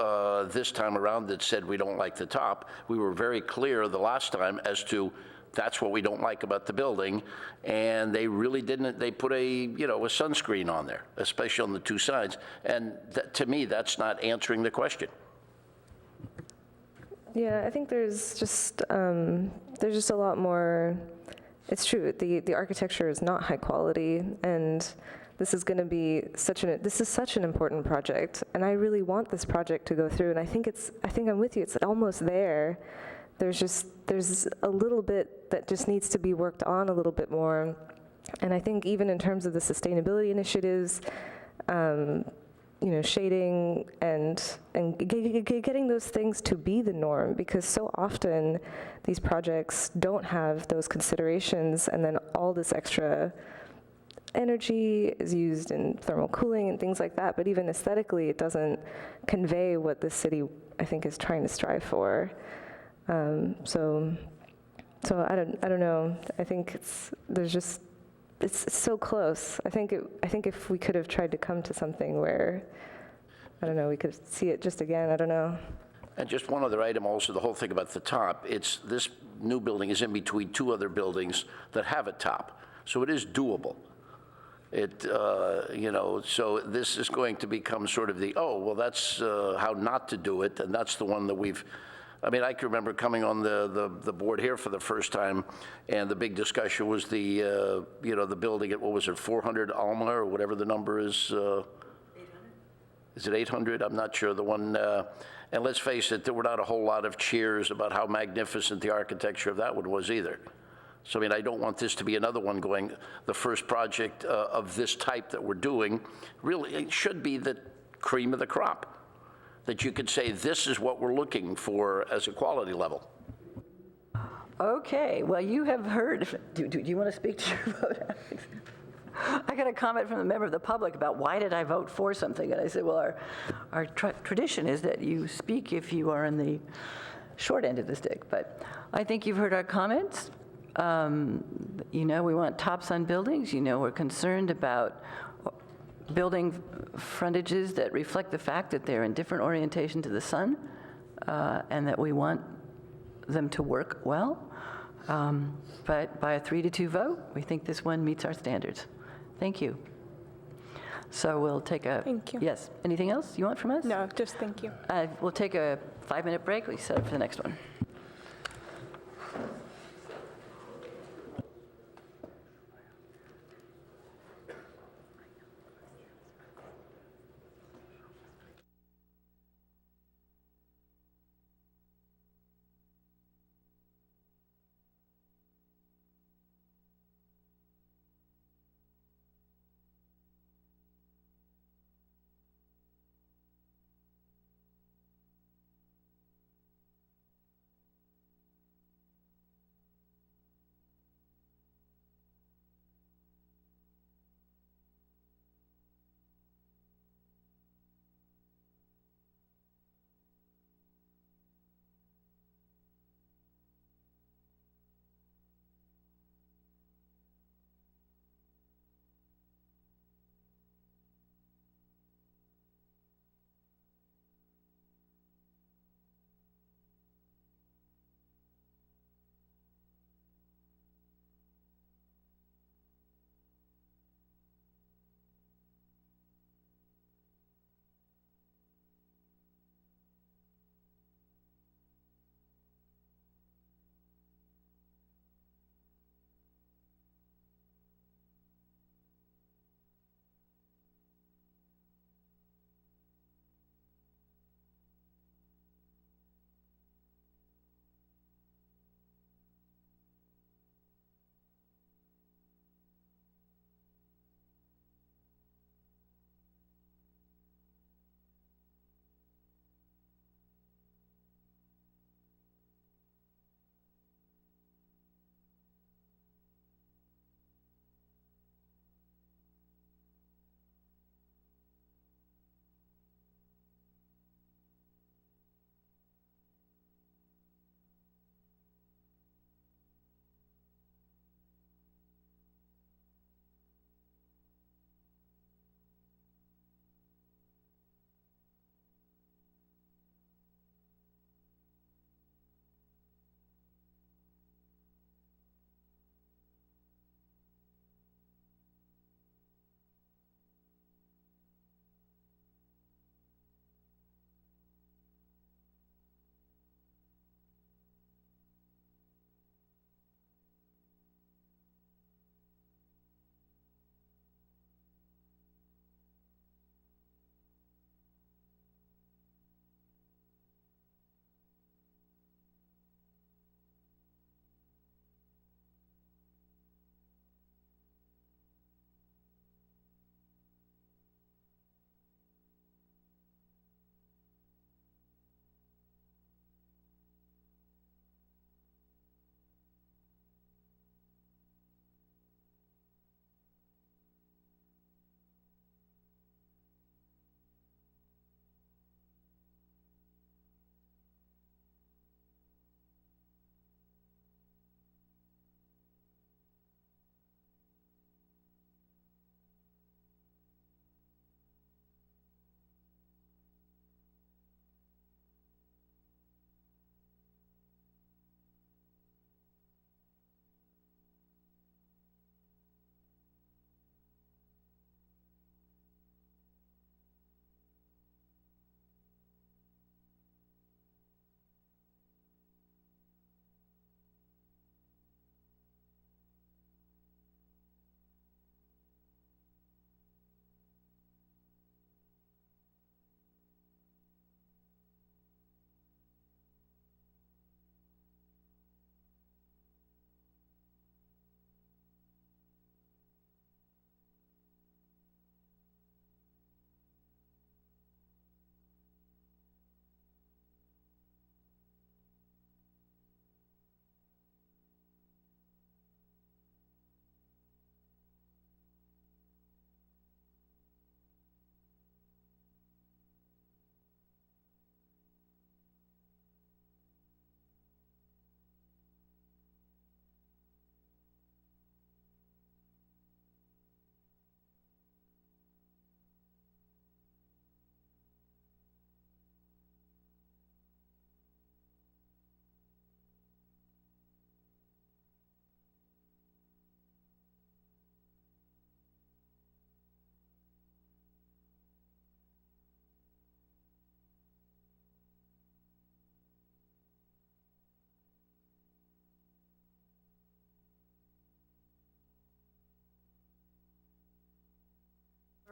this time around that said we don't like the top. We were very clear the last time as to that's what we don't like about the building, and they really didn't, they put a sunscreen on there, especially on the 2 sides, and to me, that's not answering the question.
Yeah, I think there's just a lot more. It's true. The architecture is not high quality, and this is going to be such an important project, and I really want this project to go through. And I think I'm with you. It's almost there. There's a little bit that just needs to be worked on a little bit more, and I think even in terms of the sustainability initiatives. Shading and getting those things to be the norm, because so often these projects don't have those considerations, and then all this extra energy is used in thermal cooling and things like that, but even aesthetically, it doesn't convey what the city, I think, is trying to strive for. So I don't know. I think it's so close. I think if we could have tried to come to something where, I don't know, we could see it just again. I don't know.
And just one other item also, the whole thing about the top, this new building is in between two other buildings that have a top. So it is doable. So this is going to become sort of that's how not to do it, and that's the one that I can remember coming on the board here for the first time, and the big discussion was the building at, what was it, 400 Alma, or whatever the number is. 800? Is it 800? I'm not sure. The one, and let's face it, there were not a whole lot of cheers about how magnificent the architecture of that one was either. So, I don't want this to be another one going, the first project of this type that we're doing, really, it should be the cream of the crop. That you could say, this is what we're looking for as a quality level.
Okay, well, you have heard, do you want to speak to your vote, Alex? I got a comment from a member of the public about why did I vote for something, and I said, well, our tradition is that you speak if you are on the short end of the stick, but I think you've heard our comments. We want tops on buildings. We're concerned about building frontages that reflect the fact that they're in different orientation to the sun, and that we want them to work well. But by a 3-2 vote, we think this one meets our standards. Thank you. So we'll take a...
Thank you.
Yes. Anything else you want from us?
No, just thank you.
We'll take a 5-minute break. We set up for the next one.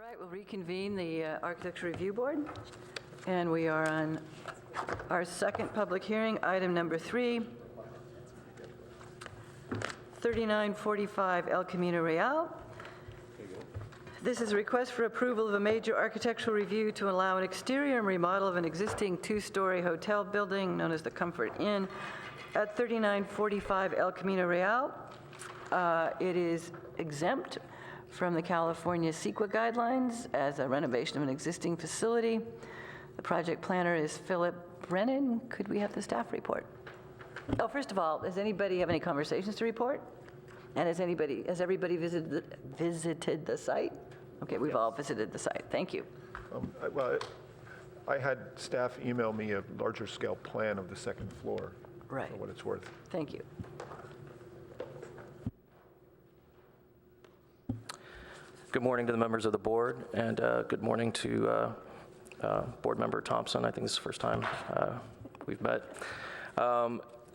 right, we'll reconvene the Architecture Review Board, and we are on our second public hearing, item number 3, 3945 El Camino Real. This is a request for approval of a major architectural review to allow an exterior remodel of an existing 2-story hotel building known as the Comfort Inn at 3945 El Camino Real. It is exempt from the California CEQA guidelines as a renovation of an existing facility. The project planner is Philip Brennan. Could we have the staff report? Oh, first of all, does anybody have any conversations to report? And has everybody visited the site? Okay, we've all visited the site. Thank you.
Well, I had staff email me a larger scale plan of the second floor.
Right.
For what it's worth.
Thank you.
Good morning to the members of the board, and good morning to Board Member Thompson. I think this is the first time we've met.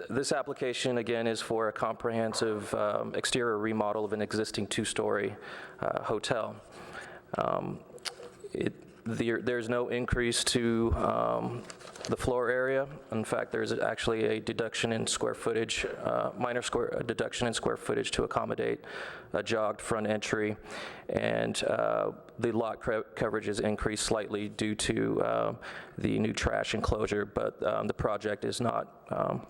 This application, again, is for a comprehensive exterior remodel of an existing 2-story hotel. There's no increase to the floor area. In fact, there's actually a deduction in square footage, deduction in square footage to accommodate a jogged front entry, and the lot coverage is increased slightly due to the new trash enclosure, but the project is not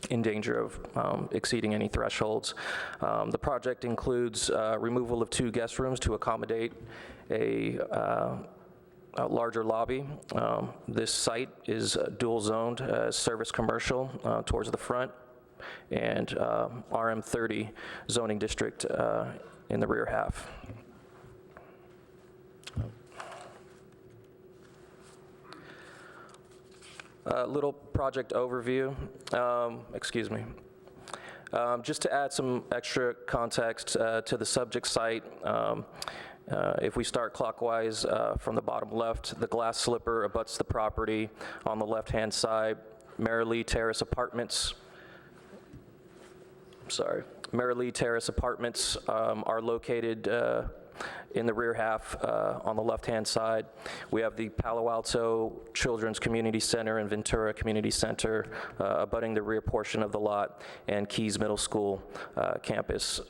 in danger of exceeding any thresholds. The project includes removal of 2 guest rooms to accommodate a larger lobby. This site is dual zoned as service commercial towards the front, and RM30 zoning district in the rear half. Little project overview, excuse me. Just to add some extra context to the subject site, if we start clockwise from the bottom left, the glass slipper abuts the property on the left-hand side. Marilee Terrace Apartments, Marilee Terrace Apartments are located in the rear half on the left-hand side. We have the Palo Alto Children's Community Center and Ventura Community Center abutting the rear portion of the lot, and Keys Middle School campus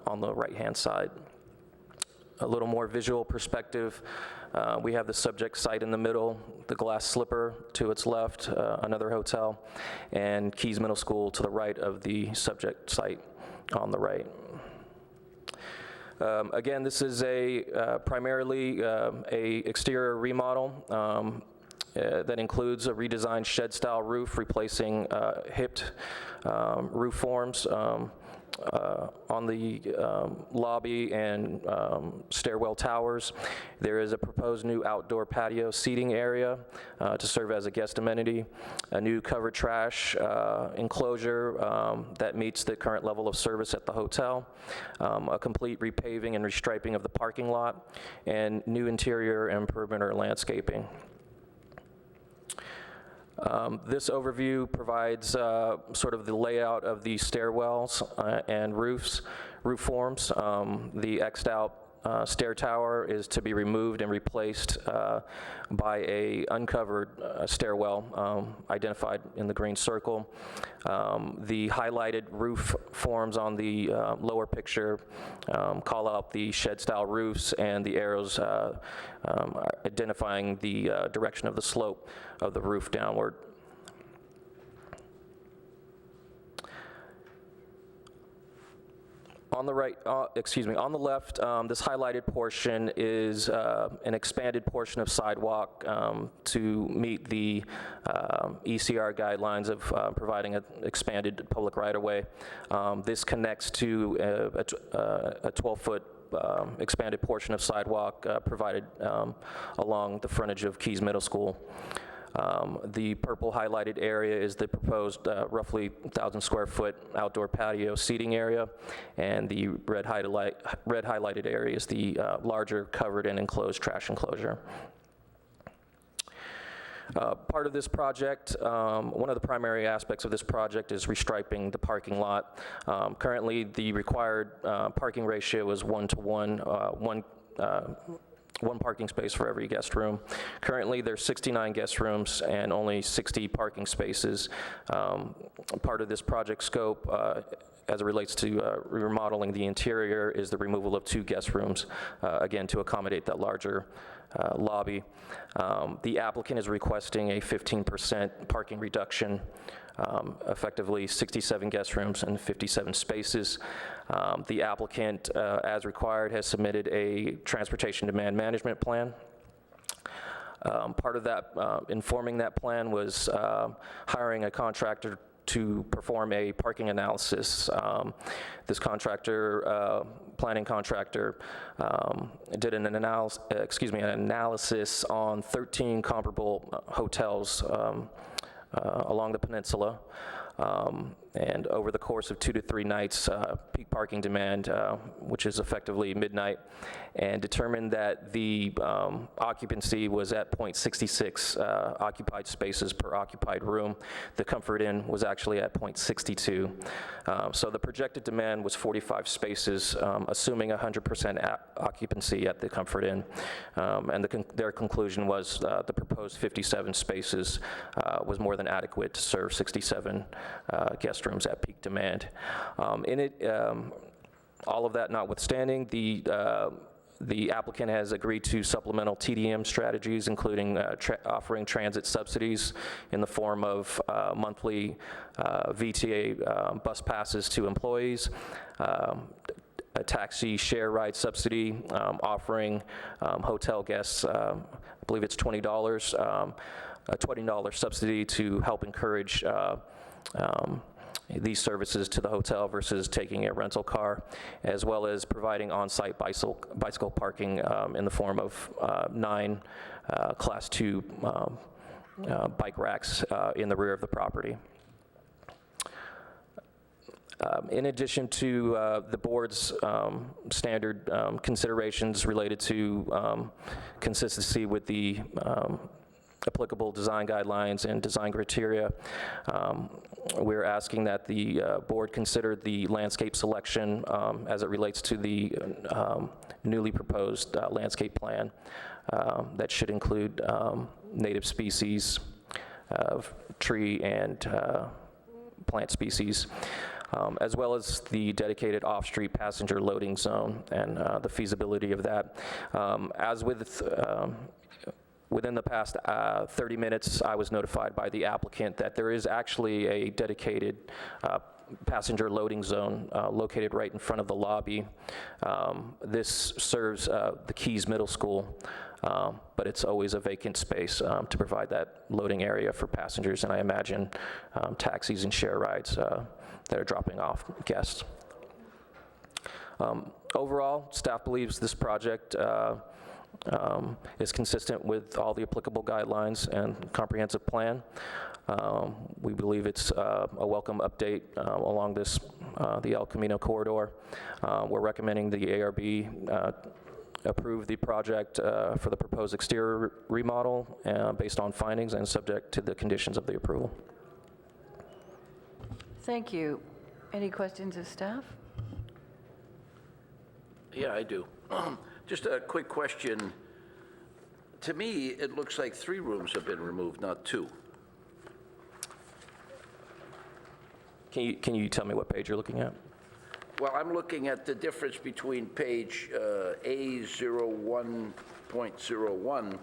on the right-hand side. A little more visual perspective, we have the subject site in the middle, the glass slipper to its left, another hotel, and Keys Middle School to the right of the subject site on the right. Again, this is primarily a exterior remodel that includes a redesigned shed-style roof, replacing hipped roof forms on the lobby and stairwell towers. There is a proposed new outdoor patio seating area to serve as a guest amenity, a new covered trash enclosure that meets the current level of service at the hotel, a complete repaving and restriping of the parking lot, and new interior and perimeter landscaping. This overview provides sort of the layout of the stairwells and roof forms. The X'd-out stair tower is to be removed and replaced by a uncovered stairwell identified in the green circle. The highlighted roof forms on the lower picture call out the shed-style roofs, and the arrows identifying the direction of the slope of the roof downward. On the right, on the left, this highlighted portion is an expanded portion of sidewalk to meet the ECR guidelines of providing an expanded public right-of-way. This connects to a 12-foot expanded portion of sidewalk provided along the frontage of Keys Middle School. The purple highlighted area is the proposed roughly 1,000 square foot outdoor patio seating area, and the red highlighted area is the larger covered and enclosed trash enclosure. Part of this project, one of the primary aspects of this project is restriping the parking lot. Currently, the required parking ratio is 1 to 1, one parking space for every guest room. Currently, there's 69 guest rooms and only 60 parking spaces. Part of this project scope, as it relates to remodeling the interior, is the removal of 2 guest rooms, again, to accommodate that larger lobby. The applicant is requesting a 15% parking reduction, effectively 67 guest rooms and 57 spaces. The applicant, as required, has submitted a transportation demand management plan. Part of that, informing that plan, was hiring a contractor to perform a parking analysis. This contractor, planning contractor, did an analysis on 13 comparable hotels along the peninsula. And over the course of 2 to 3 nights, peak parking demand, which is effectively midnight, and determined that the occupancy was at 0.66 occupied spaces per occupied room. The Comfort Inn was actually at 0.62. So the projected demand was 45 spaces, assuming 100% occupancy at the Comfort Inn. And their conclusion was the proposed 57 spaces was more than adequate to serve 67 guest rooms at peak demand. All of that notwithstanding, the applicant has agreed to supplemental TDM strategies, including offering transit subsidies in the form of monthly VTA bus passes to employees, a taxi share ride subsidy, offering hotel guests, I believe it's $20, a $20 subsidy to help encourage these services to the hotel versus taking a rental car, as well as providing on-site bicycle parking in the form of 9 Class 2 bike racks in the rear of the property. In addition to the board's standard considerations related to consistency with the applicable design guidelines and design criteria, we're asking that the board consider the landscape selection as it relates to the newly proposed landscape plan that should include native species of tree and plant species, as well as the dedicated off-street passenger loading zone and the feasibility of that. As with within the past 30 minutes, I was notified by the applicant that there is actually a dedicated passenger loading zone located right in front of the lobby. This serves the Keys Middle School, but it's always a vacant space to provide that loading area for passengers, and I imagine taxis and share rides that are dropping off guests. Overall, staff believes this project is consistent with all the applicable guidelines and comprehensive plan. We believe it's a welcome update along this, the El Camino corridor. We're recommending the ARB approve the project for the proposed exterior remodel based on findings and subject to the conditions of the approval.
Thank you. Any questions of staff?
Yeah, I do. Just a quick question. To me, it looks like 3 rooms have been removed, not 2.
Can you tell me what page you're looking at?
Well, I'm looking at the difference between page A01.01.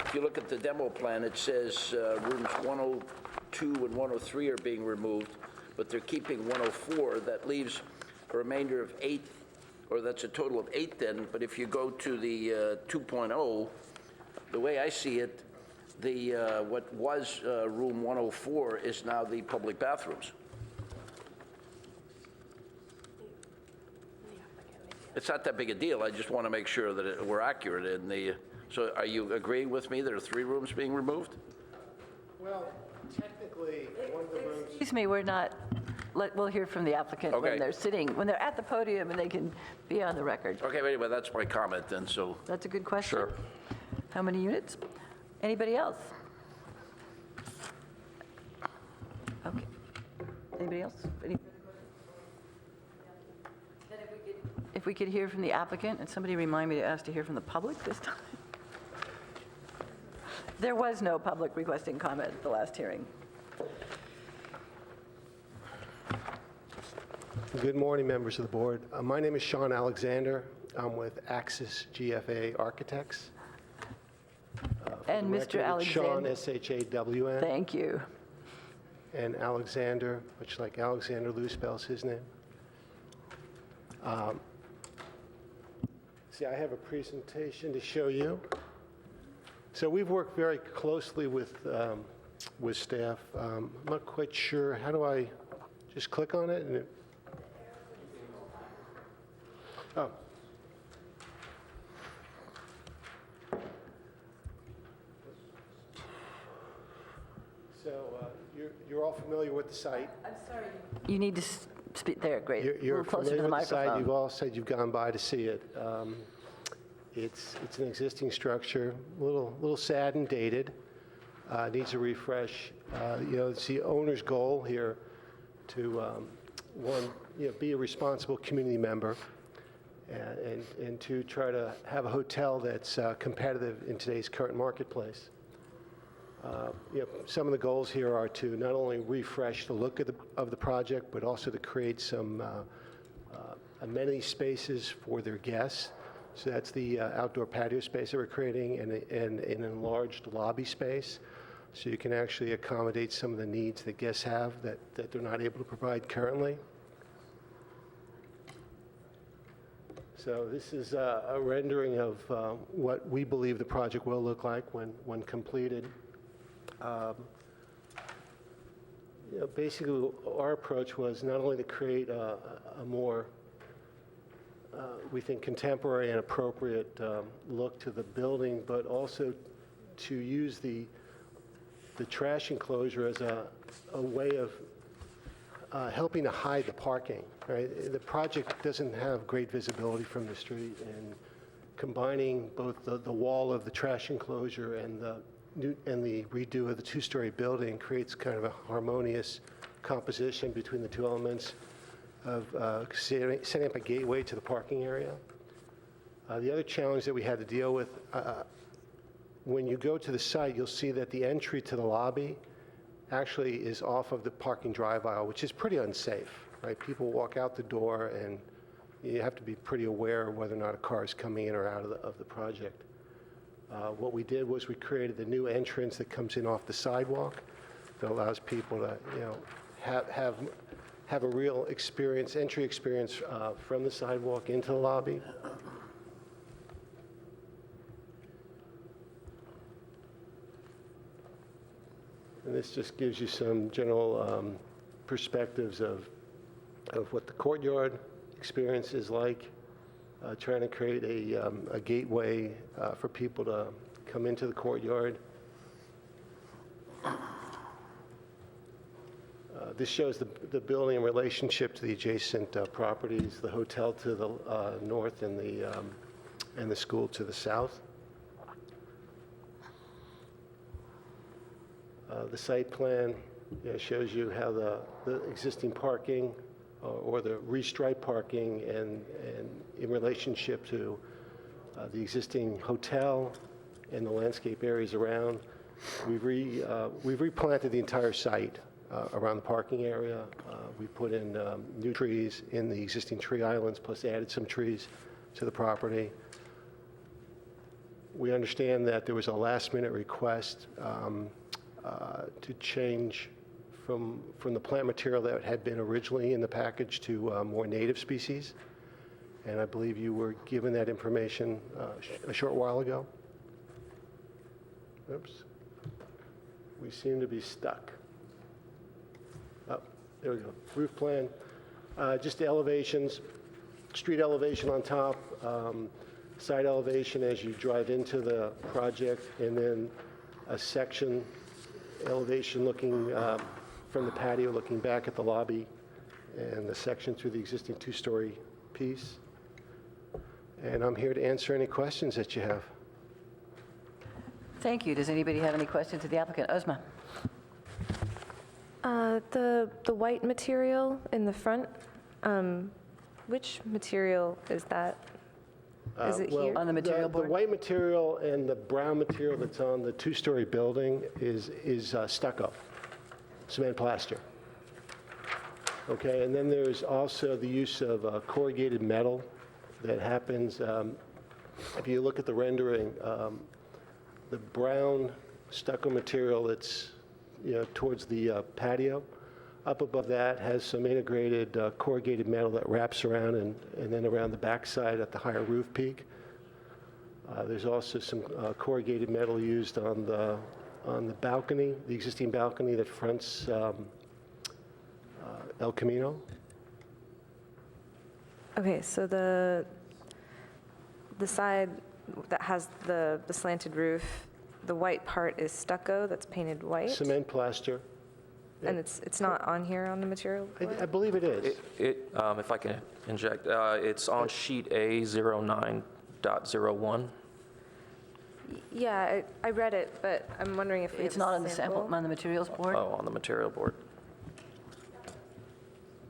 If you look at the demo plan, it says rooms 102 and 103 are being removed, but they're keeping 104. That leaves a remainder of 8, or that's a total of 8 then. But if you go to the 2.0, the way I see it, the what was room 104 is now the public bathrooms. It's not that big a deal. I just want to make sure that we're accurate in the, so are you agreeing with me there are 3 rooms being removed?
Well, technically, one of the rooms...
Excuse me, we're not, we'll hear from the applicant
Okay.
when they're sitting, when they're at the podium and they can be on the record.
Okay, but anyway, that's my comment then, so.
That's a good question.
Sure.
How many units? Anybody else? Okay. Anybody else? Any? Then if we could hear from the applicant, and somebody remind me to ask to hear from the public this time. There was no public requesting comment at the last hearing.
Good morning, members of the board. My name is Sean Alexander. I'm with Axis GFA Architects.
And Mr.
Sean,
Alexander,
S-H-A-W-N,
thank you.
and Alexander, which like Alexander Lou spells his name. See, I have a presentation to show you. So we've worked very closely with staff. I'm not quite sure, how do I just click on it? And oh. So you're all familiar with the site.
I'm sorry. You need to speak there, great.
You're
Move closer to
familiar
the
with the site.
microphone.
You've all said you've gone by to see it. It's an existing structure, a little sad and dated. Needs a refresh. It's the owner's goal here to be a responsible community member, and to try to have a hotel that's competitive in today's current marketplace. Some of the goals here are to not only refresh the look of the project, but also to create some amenity spaces for their guests. So that's the outdoor patio space that we're creating, and an enlarged lobby space, so you can actually accommodate some of the needs that guests have that they're not able to provide currently. So this is a rendering of what we believe the project will look like when completed. Basically, our approach was not only to create a more, we think, contemporary and appropriate look to the building, but also to use the trash enclosure as a way of helping to hide the parking. Right? The project doesn't have great visibility from the street, and combining both the wall of the trash enclosure and the redo of the two-story building creates kind of a harmonious composition between the two elements of setting up a gateway to the parking area. The other challenge that we had to deal with, when you go to the site, you'll see that the entry to the lobby actually is off of the parking drive aisle, which is pretty unsafe, right? People walk out the door, and you have to be pretty aware of whether or not a car is coming in or out of the project. What we did was we created the new entrance that comes in off the sidewalk that allows people to, have a real entry experience from the sidewalk into the lobby. And this just gives you some general perspectives of what the courtyard experience is like. Trying to create a gateway for people to come into the courtyard. This shows the building in relationship to the adjacent properties, the hotel to the north and the school to the south. The site plan shows you how the existing parking or the restriped parking and in relationship to the existing hotel and the landscape areas around. We've replanted the entire site around the parking area. We put in new trees in the existing tree islands, plus added some trees to the property. We understand that there was a last-minute request to change from the plant material that had been originally in the package to more native species. And I believe you were given that information a short while ago. Oops. We seem to be stuck. Oh, there we go. Roof plan. Just the elevations. Street elevation on top. Side elevation as you drive into the project. And then a section elevation looking from the patio, looking back at the lobby, and the section through the existing two-story piece. And I'm here to answer any questions that you have.
Thank you. Does anybody have any questions of the applicant? Ozma?
The white material in the front, which material is that? Is it
Well,
here?
On the material board?
The white material and the brown material that's on the two-story building is stucco, cement plaster. Okay, and then there's also the use of corrugated metal that happens, if you look at the rendering, the brown stucco material that's, towards the patio, up above that has some integrated corrugated metal that wraps around and then around the backside at the higher roof peak. There's also some corrugated metal used on the balcony, the existing balcony that fronts El Camino.
Okay, so the side that has the slanted roof, the white part is stucco that's painted white?
Cement plaster.
And it's not on here on the material board?
I believe it is.
If I can inject, it's on sheet A09.01.
Yeah, I read it, but I'm wondering if we
It's
have
not
a
on the sample, on the materials board?
Oh, on the material board.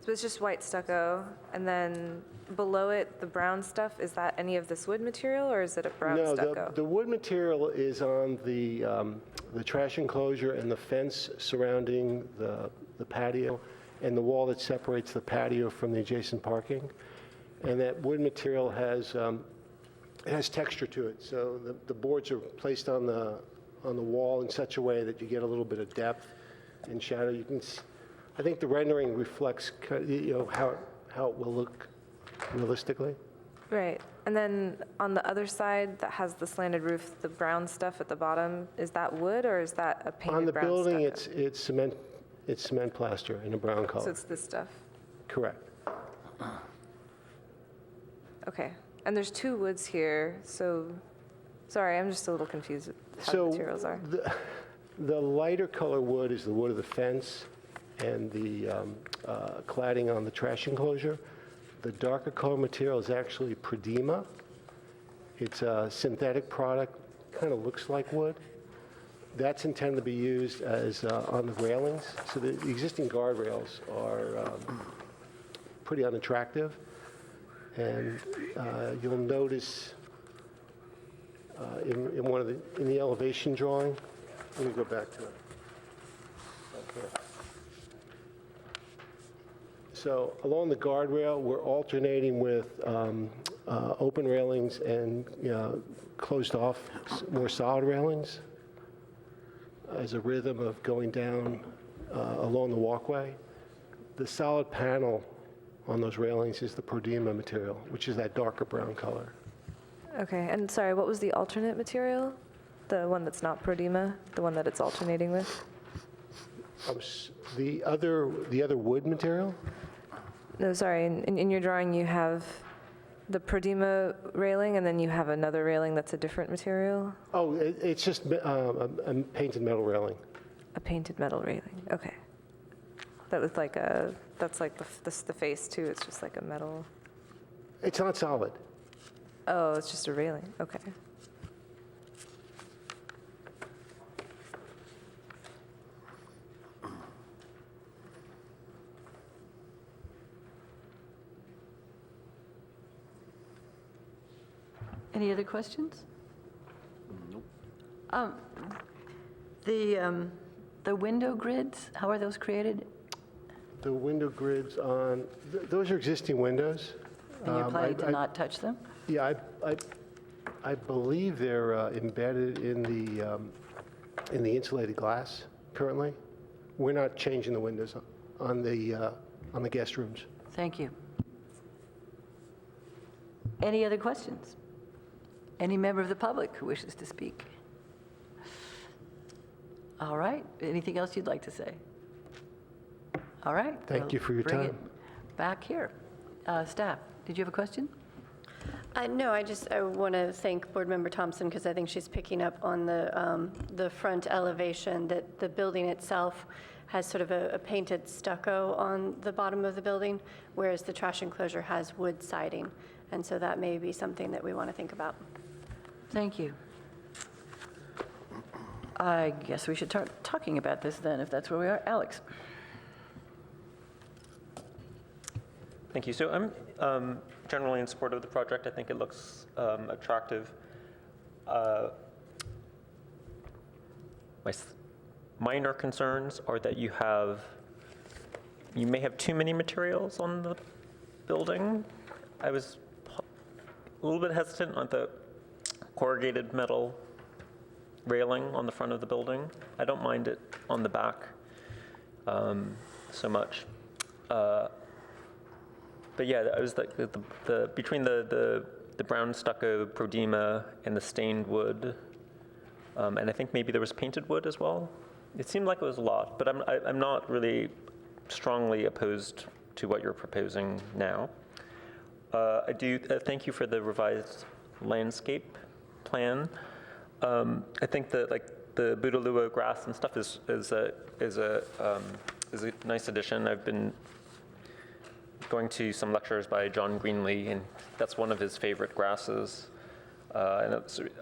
So it's just white stucco, and then below it, the brown stuff, is that any of this wood material, or is it a brown
No,
stucco?
the wood material is on the trash enclosure and the fence surrounding the patio and the wall that separates the patio from the adjacent parking. And that wood material has, it has texture to it. So the boards are placed on the wall in such a way that you get a little bit of depth and shadow. You can, I think the rendering reflects, how it will look realistically.
Right, and then on the other side that has the slanted roof, the brown stuff at the bottom, is that wood or is that a painted
On the
brown
building,
stucco?
it's cement plaster in a brown color.
So it's this stuff?
Correct.
Okay, and there's two woods here, so, sorry, I'm just a little confused with how the
So
materials are.
the lighter color wood is the wood of the fence and the cladding on the trash enclosure. The darker color material is actually Prodema. It's a synthetic product, kind of looks like wood. That's intended to be used as on the railings. So the existing guardrails are pretty unattractive. And you'll notice in the elevation drawing, let me go back to it. Okay. So along the guardrail, we're alternating with open railings and closed off, more solid railings as a rhythm of going down along the walkway. The solid panel on those railings is the Prodema material, which is that darker brown color.
Okay, and sorry, what was the alternate material? The one that's not Prodema, the one that it's alternating with?
The other wood material?
No, sorry, in your drawing you have the Prodema railing and then you have another railing that's a different material?
Oh, it's just a painted metal railing.
A painted metal railing, okay. That was like that's like the face too, it's just like a metal.
It's not solid.
Oh, it's just a railing, okay.
Any other questions? Nope. The window grids, how are those created?
The window grids on, those are existing windows.
And you're planning to not touch them?
Yeah, I believe they're embedded in the insulated glass currently. We're not changing the windows on the guest rooms.
Thank you. Any other questions? Any member of the public who wishes to speak? All right, anything else you'd like to say? All right.
Thank you for your
bring
time.
it back here. Staff, did you have a question?
No, I want to thank Board Member Thompson because I think she's picking up on the front elevation that the building itself has sort of a painted stucco on the bottom of the building, whereas the trash enclosure has wood siding. And so that may be something that we want to think about.
Thank you. I guess we should start talking about this then, if that's where we are. Alex?
Thank you. So I'm generally in support of the project. I think it looks attractive. My minor concerns are that you may have too many materials on the building. I was a little bit hesitant on the corrugated metal railing on the front of the building. I don't mind it on the back so much. But yeah, I was like between the brown stucco Prodema and the stained wood, and I think maybe there was painted wood as well. It seemed like it was a lot, but I'm not really strongly opposed to what you're proposing now. I do thank you for the revised landscape plan. I think that the Bootalua grass and stuff is a nice addition. I've been going to some lectures by John Greenlee, and that's one of his favorite grasses. And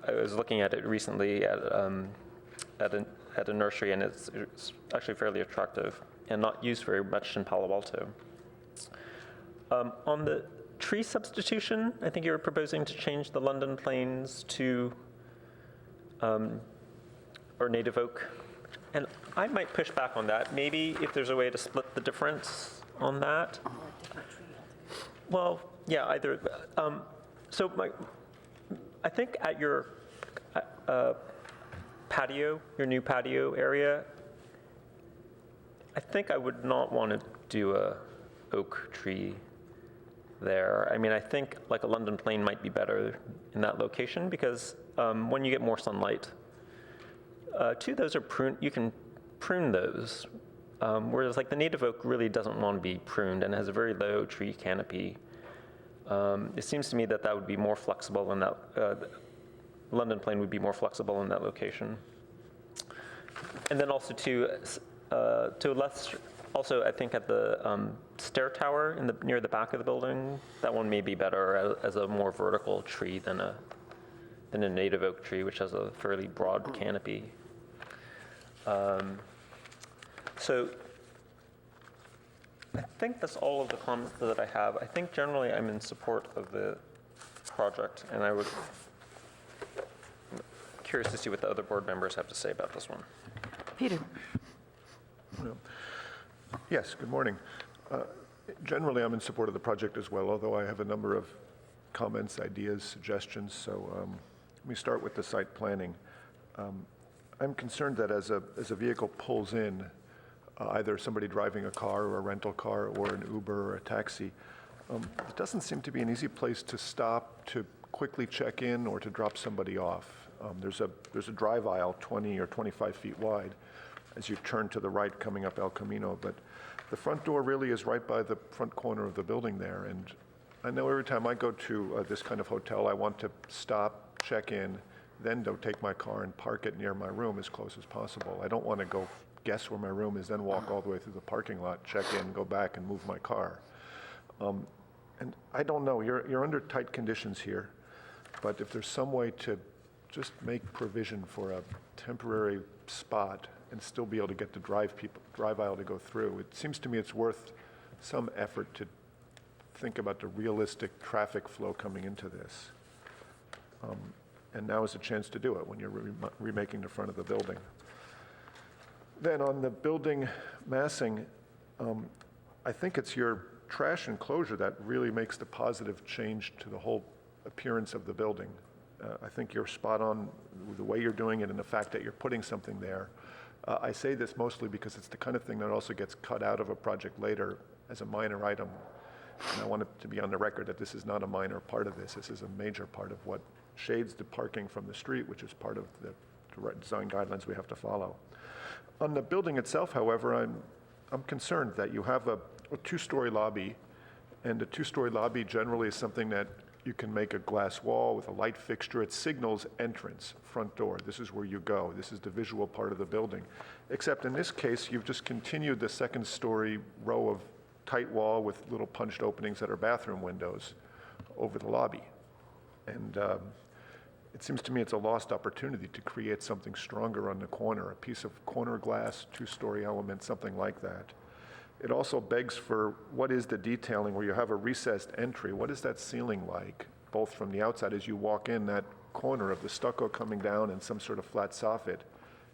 I was looking at it recently at a nursery, and it's actually fairly attractive and not used very much in Palo Alto. On the tree substitution, I think you were proposing to change the London planes to or native oak, and I might push back on that. Maybe if there's a way to split the difference on that. Well, yeah, either. So I think at your patio, your new patio area, I think I would not want to do a oak tree there. I mean, I think like a London plane might be better in that location because when you get more sunlight, two, those are you can prune those. Whereas like the native oak really doesn't want to be pruned and has a very low tree canopy. It seems to me that would be more flexible in that, London plane would be more flexible in that location. And then also also I think at the stair tower near the back of the building, that one may be better as a more vertical tree than a native oak tree, which has a fairly broad canopy. So I think that's all of the comments that I have. I think generally I'm in support of the project, and I'm curious to see what the other board members have to say about this one.
Peter.
Yes, good morning. Generally, I'm in support of the project as well, although I have a number of comments, ideas, suggestions. So let me start with the site planning. I'm concerned that as a vehicle pulls in, either somebody driving a car or a rental car or an Uber or a taxi, it doesn't seem to be an easy place to stop, to quickly check in, or to drop somebody off. There's a drive aisle 20 or 25 feet wide as you turn to the right coming up El Camino, but the front door really is right by the front corner of the building there. And I know every time I go to this kind of hotel, I want to stop, check in, then go take my car and park it near my room as close as possible. I don't want to go guess where my room is, then walk all the way through the parking lot, check in, go back and move my car. And I don't know, you're under tight conditions here, but if there's some way to just make provision for a temporary spot and still be able to get the drive aisle to go through, it seems to me it's worth some effort to think about the realistic traffic flow coming into this. And now is a chance to do it when you're remaking the front of the building. Then on the building massing, I think it's your trash enclosure that really makes the positive change to the whole appearance of the building. I think you're spot on with the way you're doing it and the fact that you're putting something there. I say this mostly because it's the kind of thing that also gets cut out of a project later as a minor item. And I want it to be on the record that this is not a minor part of this. This is a major part of what shades the parking from the street, which is part of the design guidelines we have to follow. On the building itself, however, I'm concerned that you have a two-story lobby, and a two-story lobby generally is something that you can make a glass wall with a light fixture. It signals entrance, front door. This is where you go. This is the visual part of the building. Except in this case, you've just continued the second-story row of tight wall with little punched openings that are bathroom windows over the lobby. And it seems to me it's a lost opportunity to create something stronger on the corner, a piece of corner glass, two-story element, something like that. it also begs for what is the detailing where you have a recessed entry? What is that ceiling like, both from the outside as you walk in, that corner of the stucco coming down and some sort of flat soffit?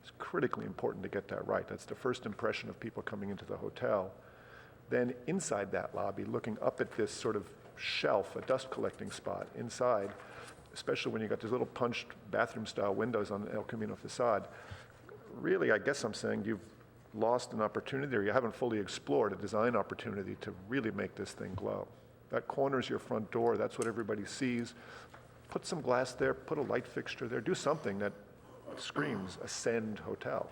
It's critically important to get that right. That's the first impression of people coming into the hotel. Then inside that lobby, looking up at this sort of shelf, a dust collecting spot inside, especially when you got these little punched bathroom-style windows on the El Camino facade, really, I guess I'm saying you've lost an opportunity, or you haven't fully explored a design opportunity to really make this thing glow. That corner's your front door. That's what everybody sees. Put some glass there, put a light fixture there, do something that screams Ascend Hotel.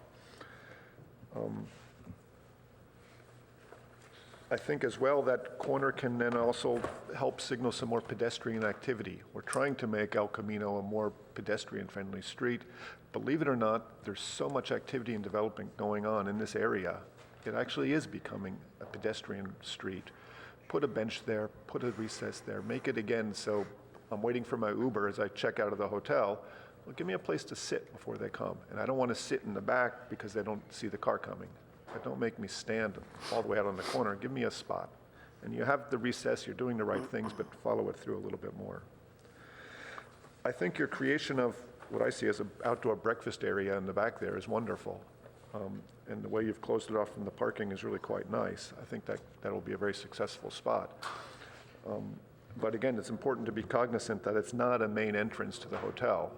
I think as well that corner can then also help signal some more pedestrian activity. We're trying to make El Camino a more pedestrian-friendly street. Believe it or not, there's so much activity and development going on in this area. It actually is becoming a pedestrian street. Put a bench there, put a recess there, make it again so I'm waiting for my Uber as I check out of the hotel. Well, give me a place to sit before they come. And I don't want to sit in the back because they don't see the car coming. But don't make me stand all the way out on the corner. Give me a spot. And you have the recess, you're doing the right things, but follow it through a little bit more. I think your creation of what I see as an outdoor breakfast area in the back there is wonderful. And the way you've closed it off from the parking is really quite nice. I think that will be a very successful spot. But again, it's important to be cognizant that it's not a main entrance to the hotel.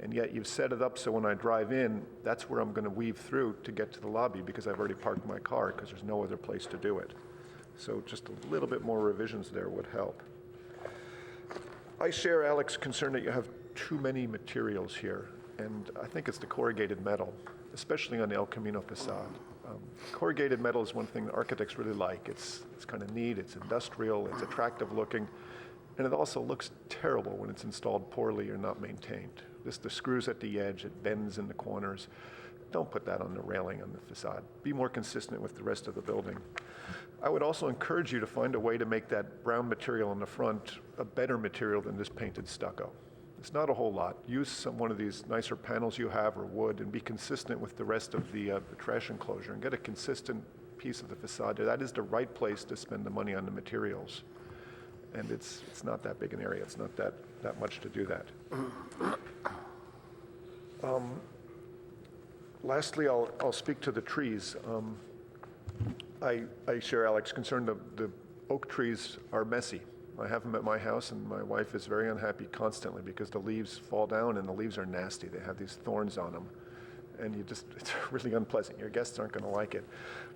And yet you've set it up so when I drive in, that's where I'm going to weave through to get to the lobby because I've already parked my car because there's no other place to do it. So just a little bit more revisions there would help. I share Alex's concern that you have too many materials here, and I think it's the corrugated metal, especially on the El Camino facade. Corrugated metal is one thing that architects really like. It's kind of neat, it's industrial, it's attractive looking, and it also looks terrible when it's installed poorly or not maintained. The screws at the edge, it bends in the corners. Don't put that on the railing on the facade. Be more consistent with the rest of the building. I would also encourage you to find a way to make that brown material on the front a better material than this painted stucco. It's not a whole lot. Use one of these nicer panels you have or wood and be consistent with the rest of the trash enclosure and get a consistent piece of the facade. That is the right place to spend the money on the materials. And it's not that big an area. It's not that much to do that. Lastly, I'll speak to the trees. I share Alex's concern. The oak trees are messy. I have them at my house, and my wife is very unhappy constantly because the leaves fall down and the leaves are nasty. They have these thorns on them, and it's really unpleasant. Your guests aren't going to like it.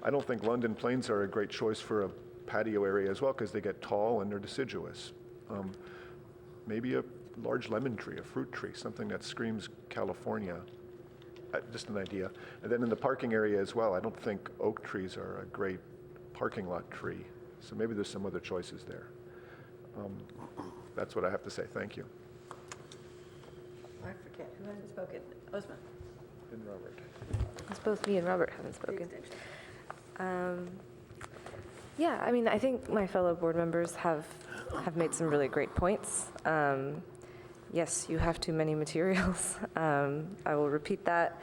I don't think London planes are a great choice for a patio area as well because they get tall and they're deciduous. Maybe a large lemon tree, a fruit tree, something that screams California. Just an idea. And then in the parking area as well, I don't think oak trees are a great parking lot tree. So maybe there's some other choices there. That's what I have to say. Thank you.
I forget, who hasn't spoken? Osman.
And Robert.
It's both me and Robert haven't spoken. Yeah, I mean, I think my fellow board members have made some really great points. Yes, you have too many materials. I will repeat that.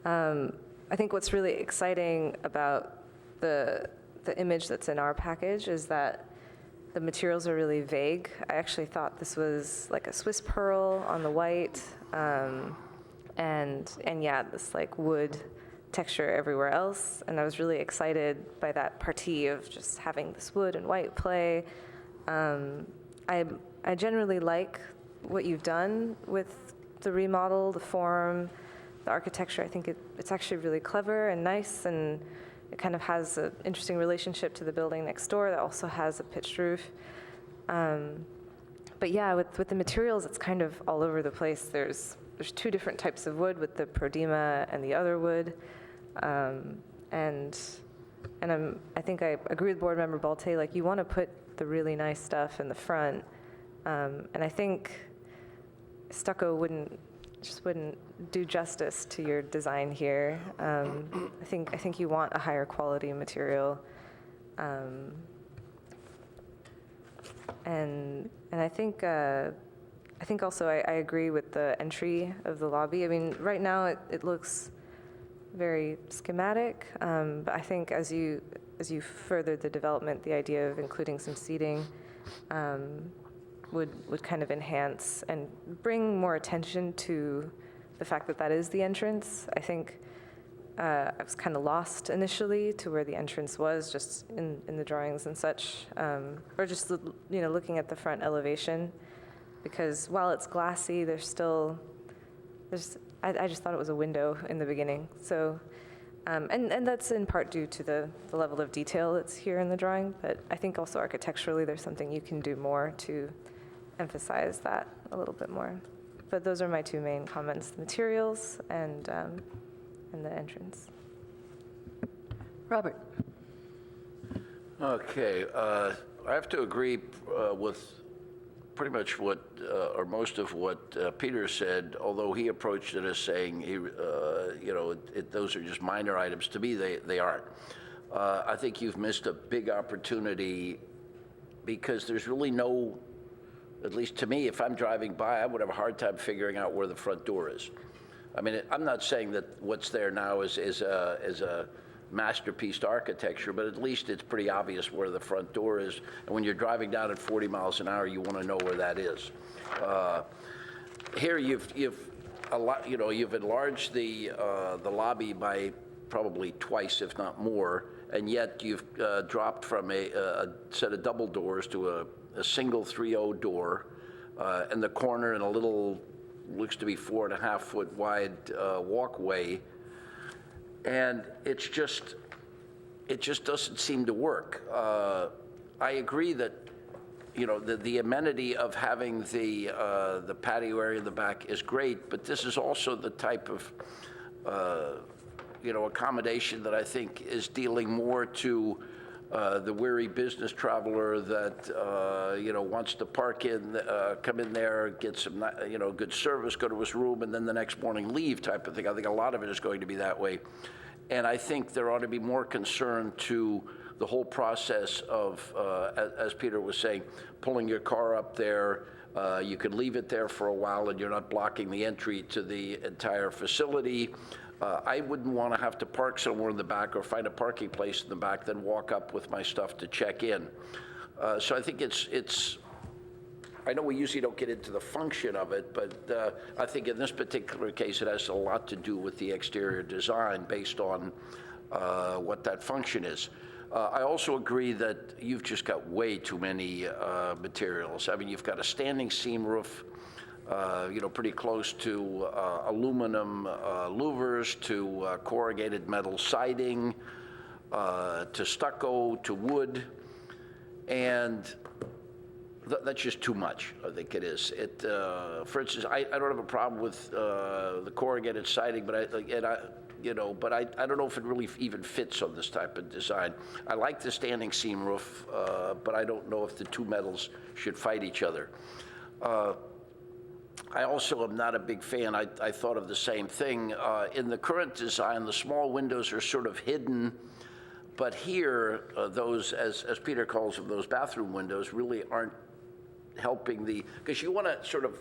I think what's really exciting about the image that's in our package is that the materials are really vague. I actually thought this was like a Swiss pearl on the white, and yeah, this like wood texture everywhere else. And I was really excited by that partie of just having this wood and white play. I generally like what you've done with the remodel, the form, the architecture. I think it's actually really clever and nice, and it kind of has an interesting relationship to the building next door that also has a pitched roof. But yeah, with the materials, it's kind of all over the place. There's two different types of wood with the Prodema and the other wood. And I think I agree with board member Balte, like you want to put the really nice stuff in the front. And I think stucco wouldn't do justice to your design here. I think you want a higher quality material. And I think also I agree with the entry of the lobby. I mean, right now it looks very schematic. But I think as you further the development, the idea of including some seating would kind of enhance and bring more attention to the fact that that is the entrance. I think I was kind of lost initially to where the entrance was, just in the drawings and such, or just looking at the front elevation, because while it's glassy, I just thought it was a window in the beginning. So, and that's in part due to the level of detail that's here in the drawing, but I think also architecturally there's something you can do more to emphasize that a little bit more. But those are my two main comments: the materials and the entrance.
Robert?
Okay, I have to agree with pretty much what, or most of what Peter said, although he approached it as saying, those are just minor items. To me, they aren't. I think you've missed a big opportunity because there's really no, at least to me, if I'm driving by, I would have a hard time figuring out where the front door is. I mean, I'm not saying that what's there now is a masterpiece architecture, but at least it's pretty obvious where the front door is. And when you're driving down at 40 miles an hour, you want to know where that is. Here, you've enlarged the lobby by probably twice, if not more, and yet you've dropped from a set of double doors to a single 3.0 door, and the corner and a little, looks to be 4.5 foot wide walkway, and it just doesn't seem to work. I agree that the amenity of having the patio area in the back is great, but this is also the type of accommodation that I think is dealing more to the weary business traveler that wants to park in, come in there, get some good service, go to his room, and then the next morning leave type of thing. I think a lot of it is going to be that way, and I think there ought to be more concern to the whole process of, as Peter was saying, pulling your car up there. You can leave it there for a while, and you're not blocking the entry to the entire facility. I wouldn't want to have to park somewhere in the back or find a parking place in the back, then walk up with my stuff to check in. So I think it's. I know we usually don't get into the function of it, but I think in this particular case, it has a lot to do with the exterior design based on what that function is. I also agree that you've just got way too many materials. I mean, you've got a standing seam roof, pretty close to aluminum louvers, to corrugated metal siding, to stucco, to wood, and that's just too much. I think it is. For instance, I don't have a problem with the corrugated siding, but I don't know if it really even fits on this type of design. I like the standing seam roof, but I don't know if the two metals should fight each other. I also am not a big fan. I thought of the same thing. In the current design, the small windows are sort of hidden, but here, those, as Peter calls them, those bathroom windows really aren't helping because you want to sort of,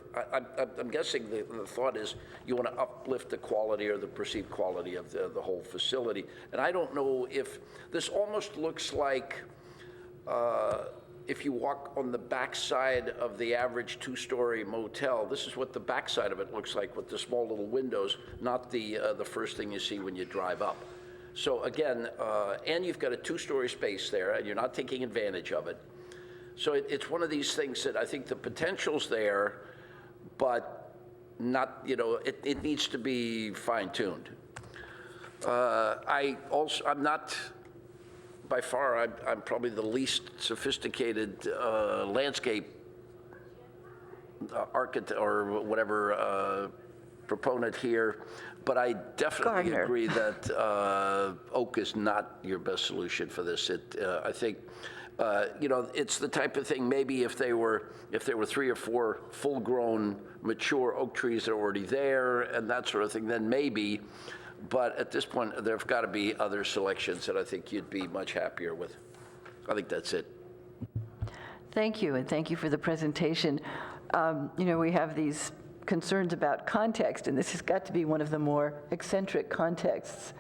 I'm guessing the thought is you want to uplift the quality or the perceived quality of the whole facility. And I don't know if, this almost looks like, if you walk on the backside of the average two-story motel, this is what the backside of it looks like with the small little windows, not the first thing you see when you drive up. So again, and you've got a two-story space there, and you're not taking advantage of it. So it's one of these things that I think the potential's there, but not, it needs to be fine-tuned. I'm not, by far, I'm probably the least sophisticated landscape architect or whatever proponent here, but I definitely agree that oak is not your best solution for this. I think, it's the type of thing, maybe if there were 3 or 4 full-grown, mature oak trees that are already there and that sort of thing, then maybe. But at this point, there've got to be other selections that I think you'd be much happier with. I think that's it.
Thank you, and thank you for the presentation. We have these concerns about context, and this has got to be one of the more eccentric contexts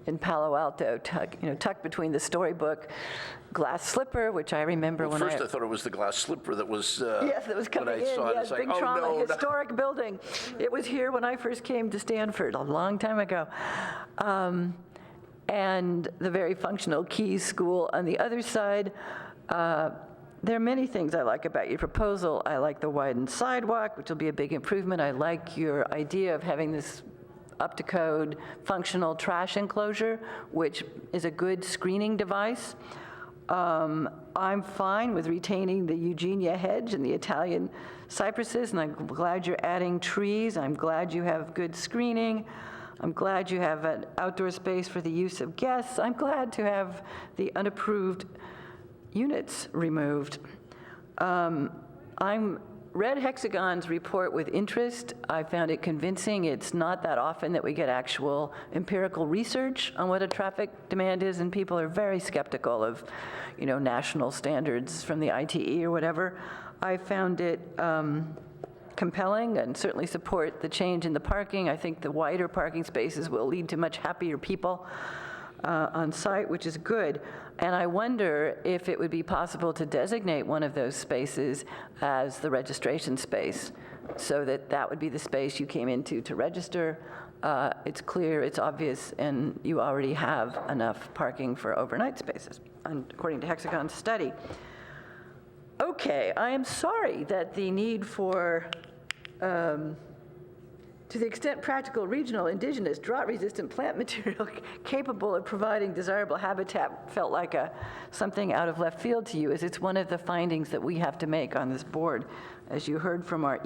in Palo Alto, tucked between the storybook glass slipper, which I remember
Well,
when
first I thought it was the glass slipper that was,
Yes, that was coming
when I
in.
saw it,
Yes,
it's like,
big
oh,
trauma,
no, no.
historic building. It was here when I first came to Stanford a long time ago. And the very functional Keys School on the other side. There are many things I like about your proposal. I like the widened sidewalk, which will be a big improvement. I like your idea of having this up-to-code functional trash enclosure, which is a good screening device. I'm fine with retaining the Eugenia hedge and the Italian cypresses, and I'm glad you're adding trees. I'm glad you have good screening. I'm glad you have an outdoor space for the use of guests. I'm glad to have the unapproved units removed. I'm read Hexagon's report with interest. I found it convincing. It's not that often that we get actual empirical research on what a traffic demand is, and people are very skeptical of, national standards from the ITE or whatever. I found it compelling and certainly support the change in the parking. I think the wider parking spaces will lead to much happier people on site, which is good. And I wonder if it would be possible to designate one of those spaces as the registration space, so that that would be the space you came into to register. It's clear, it's obvious, and you already have enough parking for overnight spaces, according to Hexagon's study. Okay, I am sorry that the need for to the extent practical, regional, indigenous, drought-resistant plant material capable of providing desirable habitat felt like something out of left field to you, as it's one of the findings that we have to make on this board. As you heard from our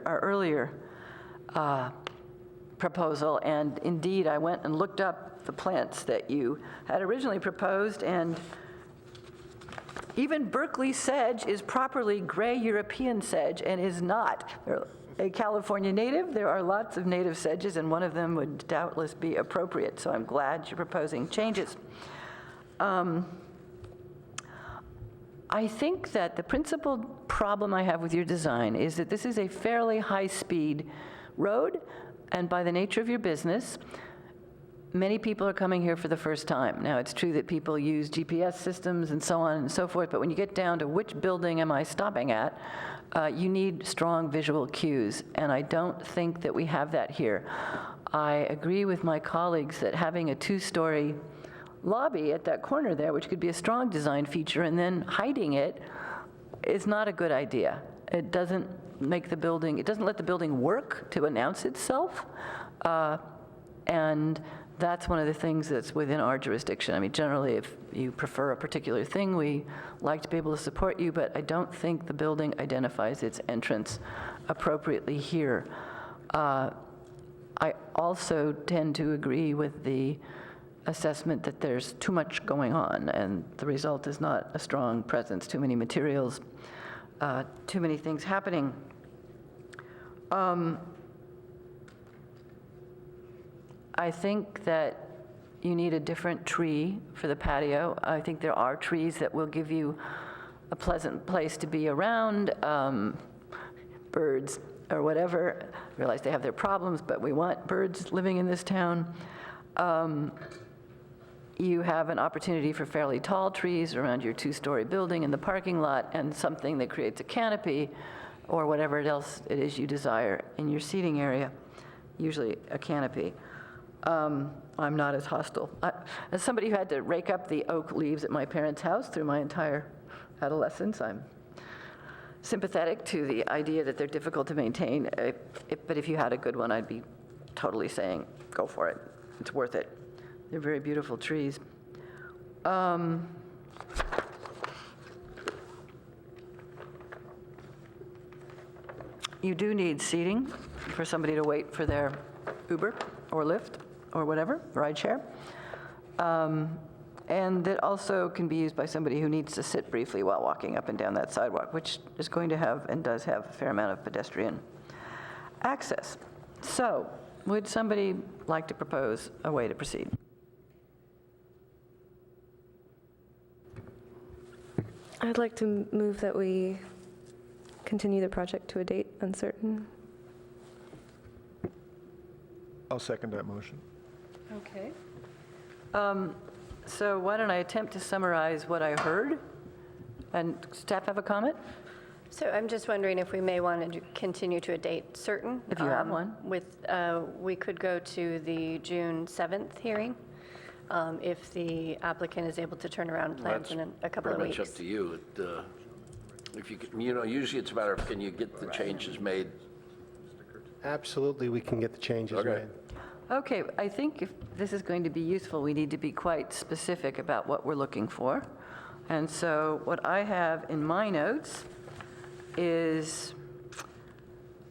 earlier proposal, and indeed I went and looked up the plants that you had originally proposed, and even Berkeley sedge is properly gray European sedge and is not a California native. There are lots of native sedges, and one of them would doubtless be appropriate, so I'm glad you're proposing changes. I think that the principal problem I have with your design is that this is a fairly high-speed road, and by the nature of your business, many people are coming here for the first time. Now, it's true that people use GPS systems and so on and so forth, but when you get down to which building am I stopping at, you need strong visual cues, and I don't think that we have that here. I agree with my colleagues that having a two-story lobby at that corner there, which could be a strong design feature, and then hiding it is not a good idea. It doesn't make the building, it doesn't let the building work to announce itself, and that's one of the things that's within our jurisdiction. I mean, generally, if you prefer a particular thing, we like to be able to support you, but I don't think the building identifies its entrance appropriately here. I also tend to agree with the assessment that there's too much going on, and the result is not a strong presence, too many materials, too many things happening. I think that you need a different tree for the patio. I think there are trees that will give you a pleasant place to be around, birds or whatever. I realize they have their problems, but we want birds living in this town. You have an opportunity for fairly tall trees around your two-story building in the parking lot, and something that creates a canopy or whatever else it is you desire in your seating area, usually a canopy. I'm not as hostile. As somebody who had to rake up the oak leaves at my parents' house through my entire adolescence, I'm sympathetic to the idea that they're difficult to maintain. But if you had a good one, I'd be totally saying, go for it. It's worth it. They're very beautiful trees. You do need seating for somebody to wait for their Uber or Lyft or whatever, rideshare. And that also can be used by somebody who needs to sit briefly while walking up and down that sidewalk, which is going to have and does have a fair amount of pedestrian access. So, would somebody like to propose a way to proceed?
I'd like to move that we continue the project to a date uncertain.
I'll second that motion.
Okay. So why don't I attempt to summarize what I heard? And staff have a comment?
So I'm just wondering if we may want to continue to a date certain.
If you have one.
We could go to the June 7th hearing, if the applicant is able to turn around plans in a couple of weeks.
Pretty much up to you. If you, usually it's a matter of, can you get the changes made?
Absolutely, we can get the changes
Okay.
made.
Okay, I think if this is going to be useful, we need to be quite specific about what we're looking for. And so what I have in my notes is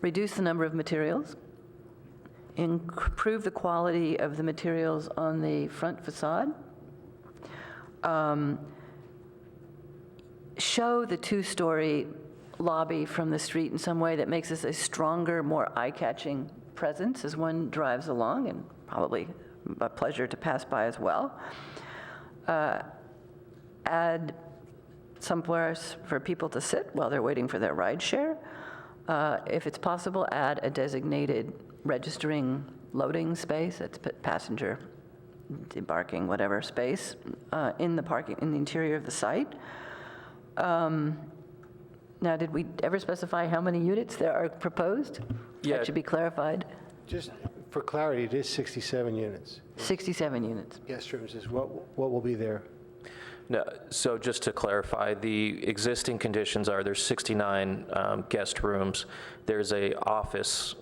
reduce the number of materials, improve the quality of the materials on the front facade, show the two-story lobby from the street in some way that makes this a stronger, more eye-catching presence as one drives along, and probably a pleasure to pass by as well. Add somewhere for people to sit while they're waiting for their ride share. If it's possible, add a designated registering loading space, that's passenger debarking, whatever space, in the interior of the site. Now, did we ever specify how many units there are proposed?
Yeah.
That should be clarified.
Just for clarity, it is 67 units.
67 units.
Guest rooms is what will be there.
No, so just to clarify, the existing conditions are there's 69 guest rooms. There's a office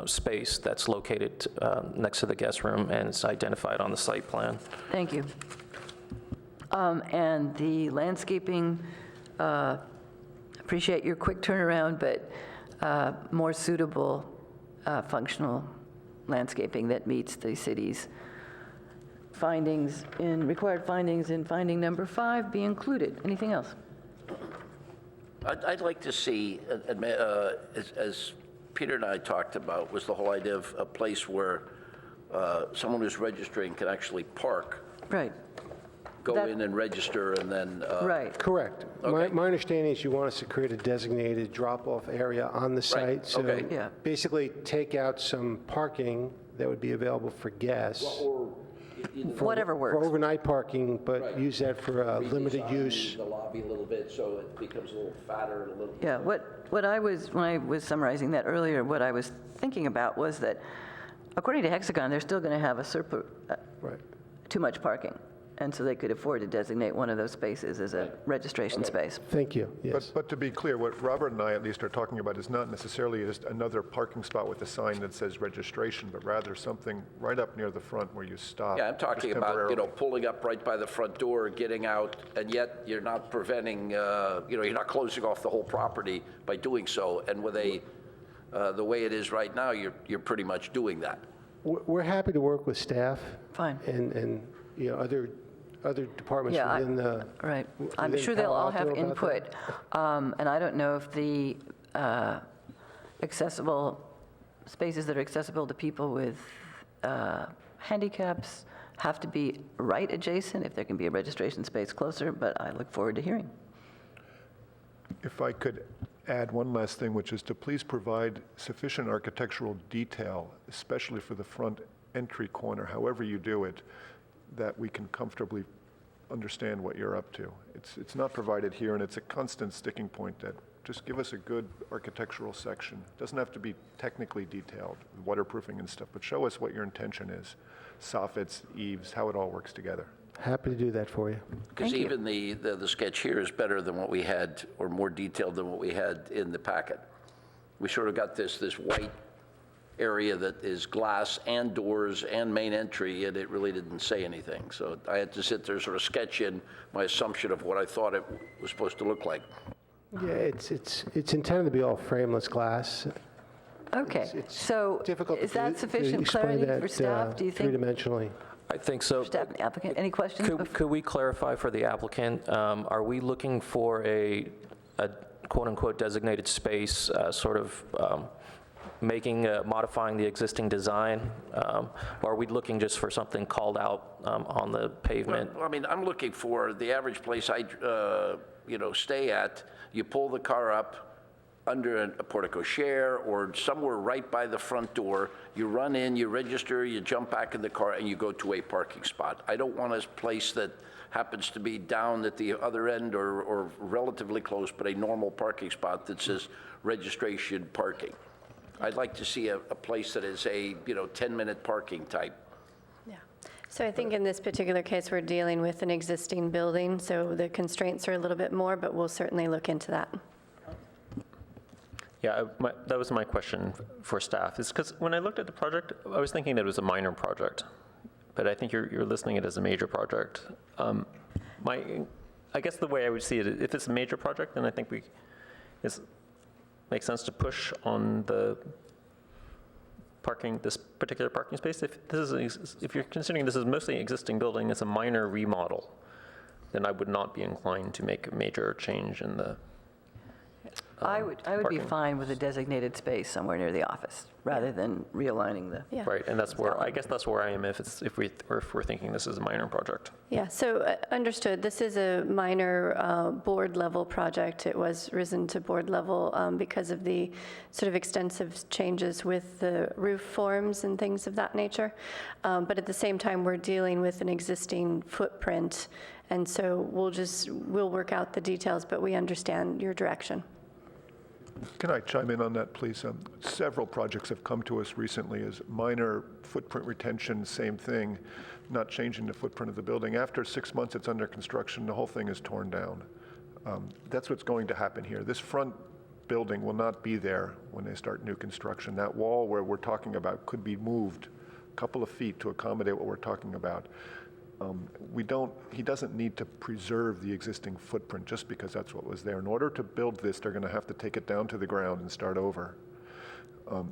space that's located next to the guest room, and it's identified on the site plan.
Thank you. And the landscaping, appreciate your quick turnaround, but more suitable functional landscaping that meets the city's required findings in finding number 5 be included. Anything else?
I'd like to see, as Peter and I talked about, was the whole idea of a place where someone who's registering can actually park,
Right.
go in and register, and then...
Right.
Correct.
Okay.
My understanding is you want us to create a designated drop-off area on the site. So
okay.
Yeah.
basically take out some parking that would be available for guests.
Whatever
For
works.
overnight parking, but
Right.
use that for limited
redesign
use.
the lobby a little bit, so it becomes a little fatter and a little...
Yeah, when I was summarizing that earlier, what I was thinking about was that according to Hexagon, they're still going to have a surplus,
Right.
too much parking. And so they could afford to designate one of those spaces as a registration space.
Thank you, yes.
But to be clear, what Robert and I at least are talking about is not necessarily just another parking spot with a sign that says registration, but rather something right up near the front where you stop.
Yeah, I'm talking
just
about,
temporarily.
pulling up right by the front door, getting out, and yet you're not preventing, you're not closing off the whole property by doing so. And with the way it is right now, you're pretty much doing that.
We're happy to work with staff.
Fine.
And other departments
Yeah,
within the.
Right. I'm
within
sure they'll
Palo
all have
Alto about
input. And I don't know if the accessible, spaces that are accessible to people with handicaps have to be right adjacent, if there can be a registration space closer, but I look forward to hearing.
If I could add one last thing, which is to please provide sufficient architectural detail, especially for the front entry corner, however you do it, that we can comfortably understand what you're up to. It's not provided here, and it's a constant sticking point that just give us a good architectural section. It doesn't have to be technically detailed, waterproofing and stuff, but show us what your intention is. Soffits, eaves, how it all works together.
Happy to do that for you.
Because
Thank you.
even the sketch here is better than what we had, or more detailed than what we had in the packet. We sort of got this white area that is glass and doors and main entry, and it really didn't say anything. So I had to sit there, sort of sketch in my assumption of what I thought it was supposed to look like.
Yeah, it's intended to be all frameless glass.
Okay,
It's
so
difficult
is
to
that sufficient
explain
clarity
that,
for staff, do you think?
three-dimensionally.
I think so.
Staff and applicant, any questions?
Could we clarify for the applicant, are we looking for a quote-unquote designated space, sort of modifying the existing design? Or are we looking just for something called out on the pavement?
Well, I mean, I'm looking for the average place I, stay at. You pull the car up, under a portico share or somewhere right by the front door. You run in, you register, you jump back in the car, and you go to a parking spot. I don't want a place that happens to be down at the other end or relatively close, but a normal parking spot that says registration parking. I'd like to see a place that is a, 10-minute parking type.
Yeah. So I think in this particular case, we're dealing with an existing building, so the constraints are a little bit more, but we'll certainly look into that.
Yeah, that was my question for staff, is because when I looked at the project, I was thinking that it was a minor project, but I think you're listing it as a major project. I guess the way I would see it, if it's a major project, then I think it makes sense to push on the parking, this particular parking space. If you're considering this is mostly an existing building, it's a minor remodel, then I would not be inclined to make a major change in the
I would be
parking.
fine with a designated space somewhere near the office, rather than realigning the.
Yeah.
Right, and that's where, I guess that's where I am if we're thinking this is a minor project.
Yeah, so understood. This is a minor board level project. It was risen to board level because of the sort of extensive changes with the roof forms and things of that nature. But at the same time, we're dealing with an existing footprint. And so we'll work out the details, but we understand your direction.
Can I chime in on that, please? Several projects have come to us recently as minor footprint retention, same thing, not changing the footprint of the building. After 6 months it's under construction, the whole thing is torn down. That's what's going to happen here. This front building will not be there when they start new construction. That wall where we're talking about could be moved a couple of feet to accommodate what we're talking about. He doesn't need to preserve the existing footprint just because that's what was there. In order to build this, they're going to have to take it down to the ground and start over.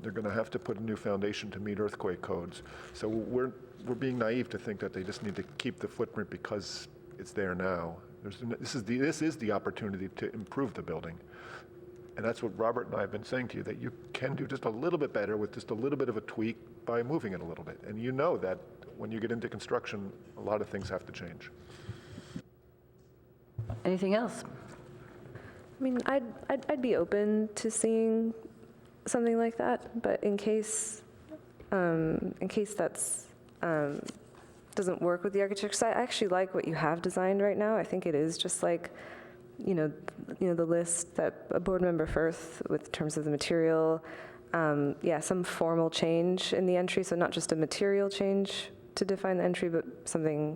They're going to have to put a new foundation to meet earthquake codes. So we're being naive to think that they just need to keep the footprint because it's there now. This is the opportunity to improve the building. And that's what Robert and I have been saying to you, that you can do just a little bit better with just a little bit of a tweak by moving it a little bit. And you know that when you get into construction, a lot of things have to change.
Anything else?
I mean, I'd be open to seeing something like that, but in case that's doesn't work with the architecture, 'cause I actually like what you have designed right now. I think it is just like, the list that a board member Firth with terms of the material, some formal change in the entry, so not just a material change to define the entry, but something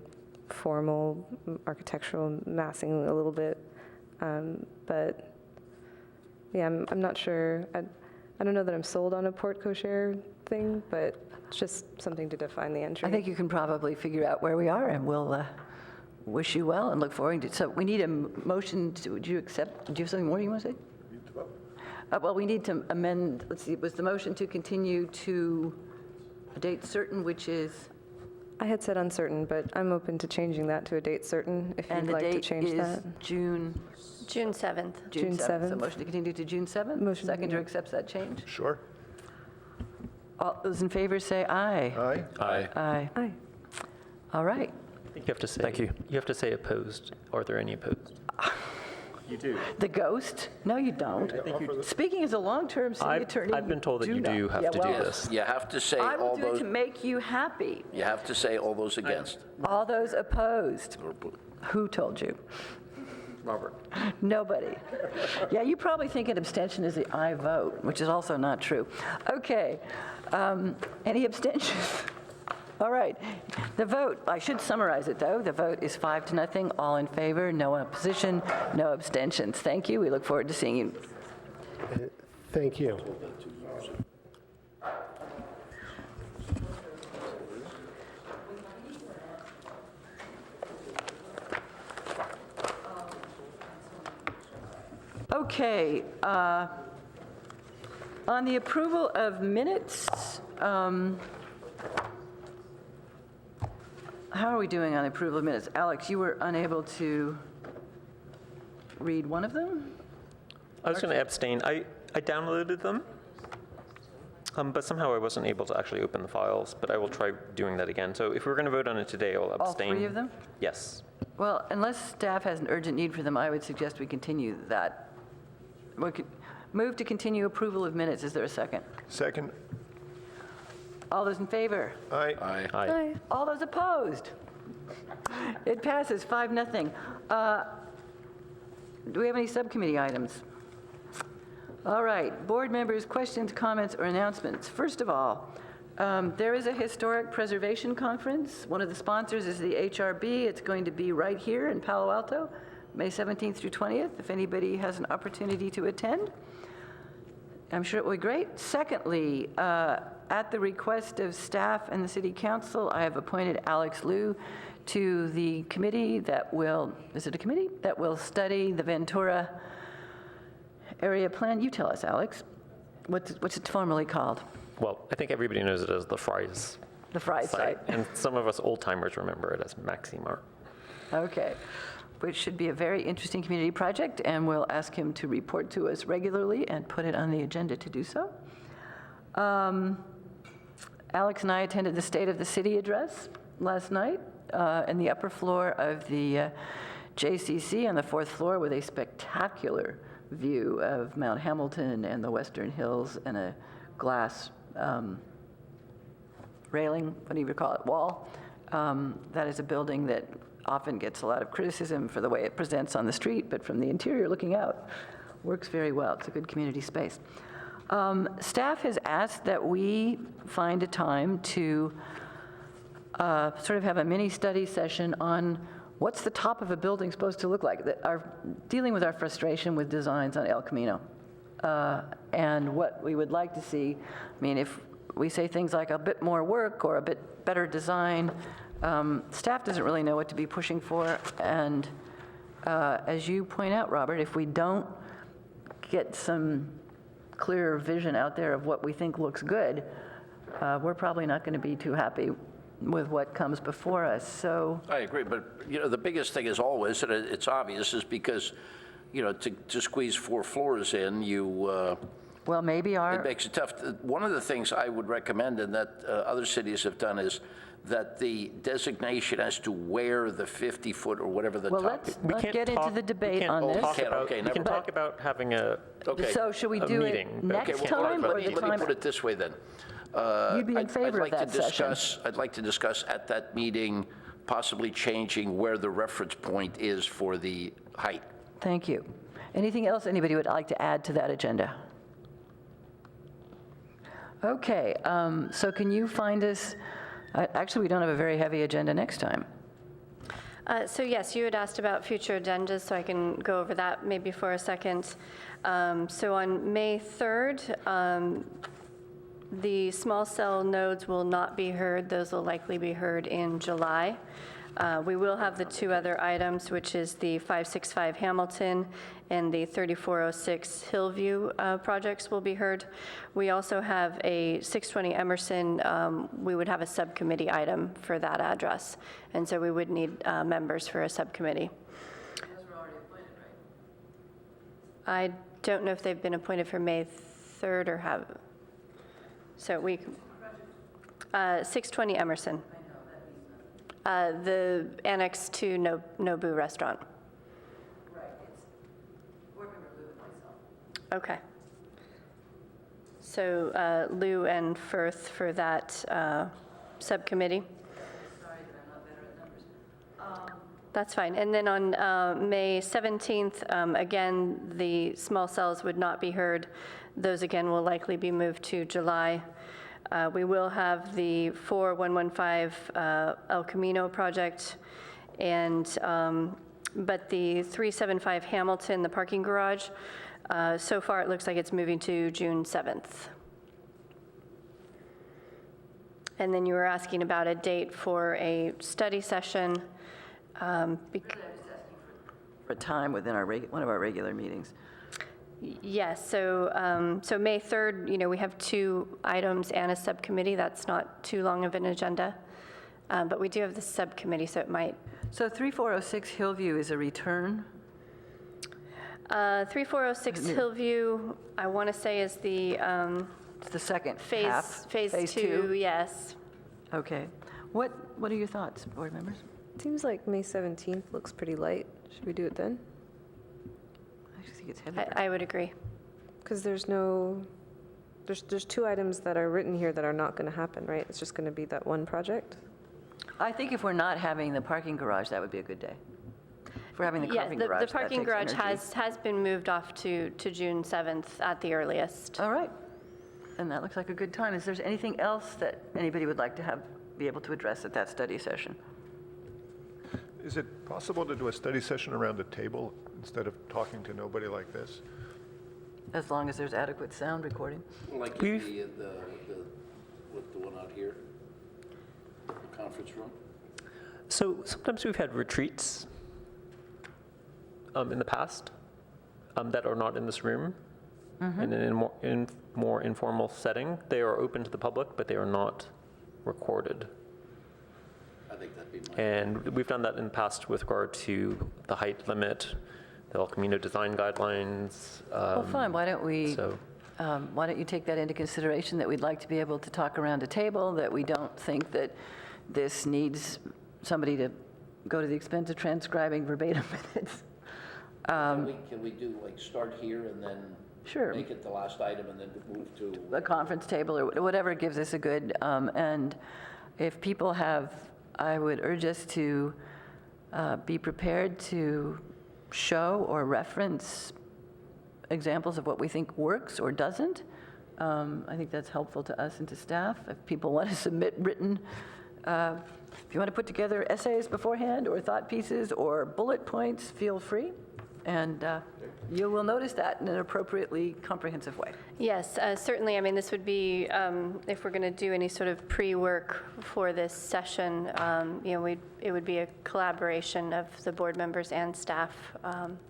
formal, architectural, massing a little bit. But yeah, I'm not sure. I don't know that I'm sold on a porte cochere thing, but it's just something to define the entry.
I think you can probably figure out where we are, and we'll wish you well and look forward to it. So we need a motion to, would you accept, do you have something more you want to say? Well, we need to amend, let's see, was the motion to continue to a date certain, which is?
I had said uncertain, but I'm open to changing that to a date certain if you'd like to change that.
And the date is June?
June 7th.
June 7th.
So motion to continue to June 7th?
Motion,
Seconder
yeah.
accepts that change?
Sure.
All those in favor say aye.
Aye?
Aye.
Aye.
Aye.
All right.
I think you have to say.
Thank you.
You have to say opposed. Are there any opposed? You do.
The ghost? No, you don't. Speaking as a long-term city attorney.
I've been told that you
not.
do have
Yeah,
to do
well,
this.
You have to say
I will
all
do it
those,
to make you happy.
you have to say all those against.
All those opposed? Who told you?
Robert.
Nobody. Yeah, you probably think an abstention is the aye vote, which is also not true. Okay. Any abstentions? All right. The vote, I should summarize it, though. The vote is 5-0. All in favor, no opposition, no abstentions. Thank you. We look forward to seeing you.
Thank you.
Okay. On the approval of minutes, how are we doing on the approval of minutes? Alex, you were unable to read one of them?
I was going to abstain. I downloaded them, but somehow I wasn't able to actually open the files, but I will try doing that again. So if we're going to vote on it today, I'll abstain.
All three of them?
Yes.
Well, unless staff has an urgent need for them, I would suggest we continue that. Move to continue approval of minutes. Is there a second?
Second?
All those in favor?
Aye.
Aye.
All those opposed? It passes 5-0. Do we have any subcommittee items? All right, board members, questions, comments, or announcements. First of all, there is a historic preservation conference. One of the sponsors is the HRB. It's going to be right here in Palo Alto, May 17th through 20th, if anybody has an opportunity to attend. I'm sure it will be great. Secondly, at the request of staff and the city council, I have appointed Alex Liu to the committee that will, is it a committee? That will study the Ventura area plan. You tell us, Alex. What's it formally called?
Well, I think everybody knows it as the Fry's
The Fry's site.
And some of us old-timers remember it as Maximart.
Okay, which should be a very interesting community project, and we'll ask him to report to us regularly and put it on the agenda to do so. Alex and I attended the State of the City address last night in the upper floor of the JCC on the 4th floor with a spectacular view of Mount Hamilton and the Western Hills and a glass railing, what do you call it, wall. That is a building that often gets a lot of criticism for the way it presents on the street, but from the interior looking out, works very well. It's a good community space. Staff has asked that we find a time to sort of have a mini study session on what's the top of a building supposed to look like, dealing with our frustration with designs on El Camino. And what we would like to see, I mean, if we say things like a bit more work or a bit better design, staff doesn't really know what to be pushing for. And as you point out, Robert, if we don't get some clearer vision out there of what we think looks good, we're probably not going to be too happy with what comes before us. So
I agree, but, you know, the biggest thing is always, and it's obvious, is because, you know, to squeeze 4 floors in,
well, maybe
it makes it tough. One of the things I would recommend, and that other cities have done, is that the designation as to where the 50-foot or whatever the
well,
top.
let's not get into the debate on this.
We can talk about having a
So should we do
meeting,
it
but-
next
Okay, well,
time or the
let me
time?
put it this way then.
You'd be in favor of that session.
I'd like to discuss at that meeting possibly changing where the reference point is for the height.
Thank you. Anything else anybody would like to add to that agenda? Okay, so can you find us, actually, we don't have a very heavy agenda next time.
So yes, you had asked about future agendas, so I can go over that maybe for a second. So on May 3rd, the small cell nodes will not be heard. Those will likely be heard in July. We will have the 2 other items, which is the 565 Hamilton and the 3406 Hillview projects will be heard. We also have a 620 Emerson. We would have a subcommittee item for that address, and so we would need members for a subcommittee.
Those were already appointed, right?
I don't know if they've been appointed for May 3rd or have. So we, 620 Emerson. The annex to Nobu Restaurant.
Right, it's board member Lou and myself.
Okay. So Lou and Firth for that subcommittee.
Sorry that I'm not better at numbers.
That's fine. And then on May 17th, again, the small cells would not be heard. Those, again, will likely be moved to July. We will have the 4115 El Camino project, and but the 375 Hamilton, the parking garage, so far it looks like it's moving to June 7th. And then you were asking about a date for a study session.
For a time within our one of our regular meetings.
Yes, so so May 3rd, you know, we have 2 items and a subcommittee. That's not too long of an agenda, but we do have the subcommittee, so it might.
So 3406 Hillview is a return?
3406 Hillview, I want to say is the
It's the second half.
phase 2, yes.
Okay. What are your thoughts, board members?
Seems like May 17th looks pretty light. Should we do it then?
I actually think it's heavy.
I would agree.
Because there's two items that are written here that are not going to happen, right? It's just going to be that one project?
I think if we're not having the parking garage, that would be a good day. If we're having the
Yes,
parking
the
garage, that
parking
takes
garage
energy.
has been moved off to June 7th at the earliest.
All right. And that looks like a good time. Is there anything else that anybody would like to be able to address at that study session?
Is it possible to do a study session around a table instead of talking to nobody like this?
As long as there's adequate sound recording.
Like the one out here, the conference room?
So sometimes we've had retreats in the past that are not in this room. And in a more informal setting, they are open to the public, but they are not recorded.
I think that'd be
And we've done that in the past with regard to the height limit, the El Camino design guidelines.
Well, fine, why don't you take that into consideration, that we'd like to be able to talk around a table, that we don't think that this needs somebody to go to the expense of transcribing verbatim minutes.
Can we do, like, start here and then
Sure.
make it the last item and then move to?
A conference table or whatever gives us a good, and if people have, I would urge us to be prepared to show or reference examples of what we think works or doesn't. I think that's helpful to us and to staff. If people want to submit written, if you want to put together essays beforehand or thought pieces or bullet points, feel free. And you will notice that in an appropriately comprehensive way.
Yes, certainly. I mean, this would be, if we're going to do any sort of pre-work for this session, it would be a collaboration of the board members and staff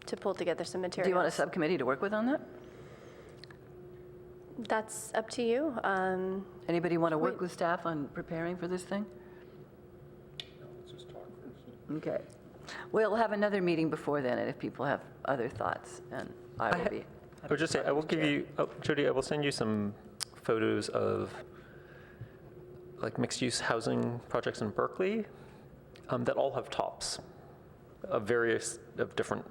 to pull together some materials.
Do you want a subcommittee to work with on that?
That's up to you.
Anybody want to work with staff on preparing for this thing?
Let's just talk first.
Okay. We'll have another meeting before then, and if people have other thoughts, and I will be.
I would just say, I will give you, Jody, I will send you some photos of like mixed-use housing projects in Berkeley that all have tops of different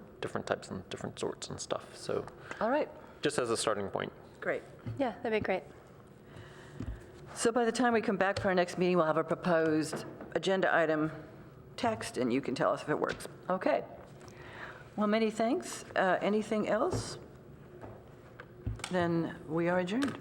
types and different sorts and stuff. So
All right,
just as a starting point.
great.
Yeah, that'd be great.
So by the time we come back for our next meeting, we'll have a proposed agenda item text, and you can tell us if it works. Okay. Well, many thanks. Anything else? Then we are adjourned.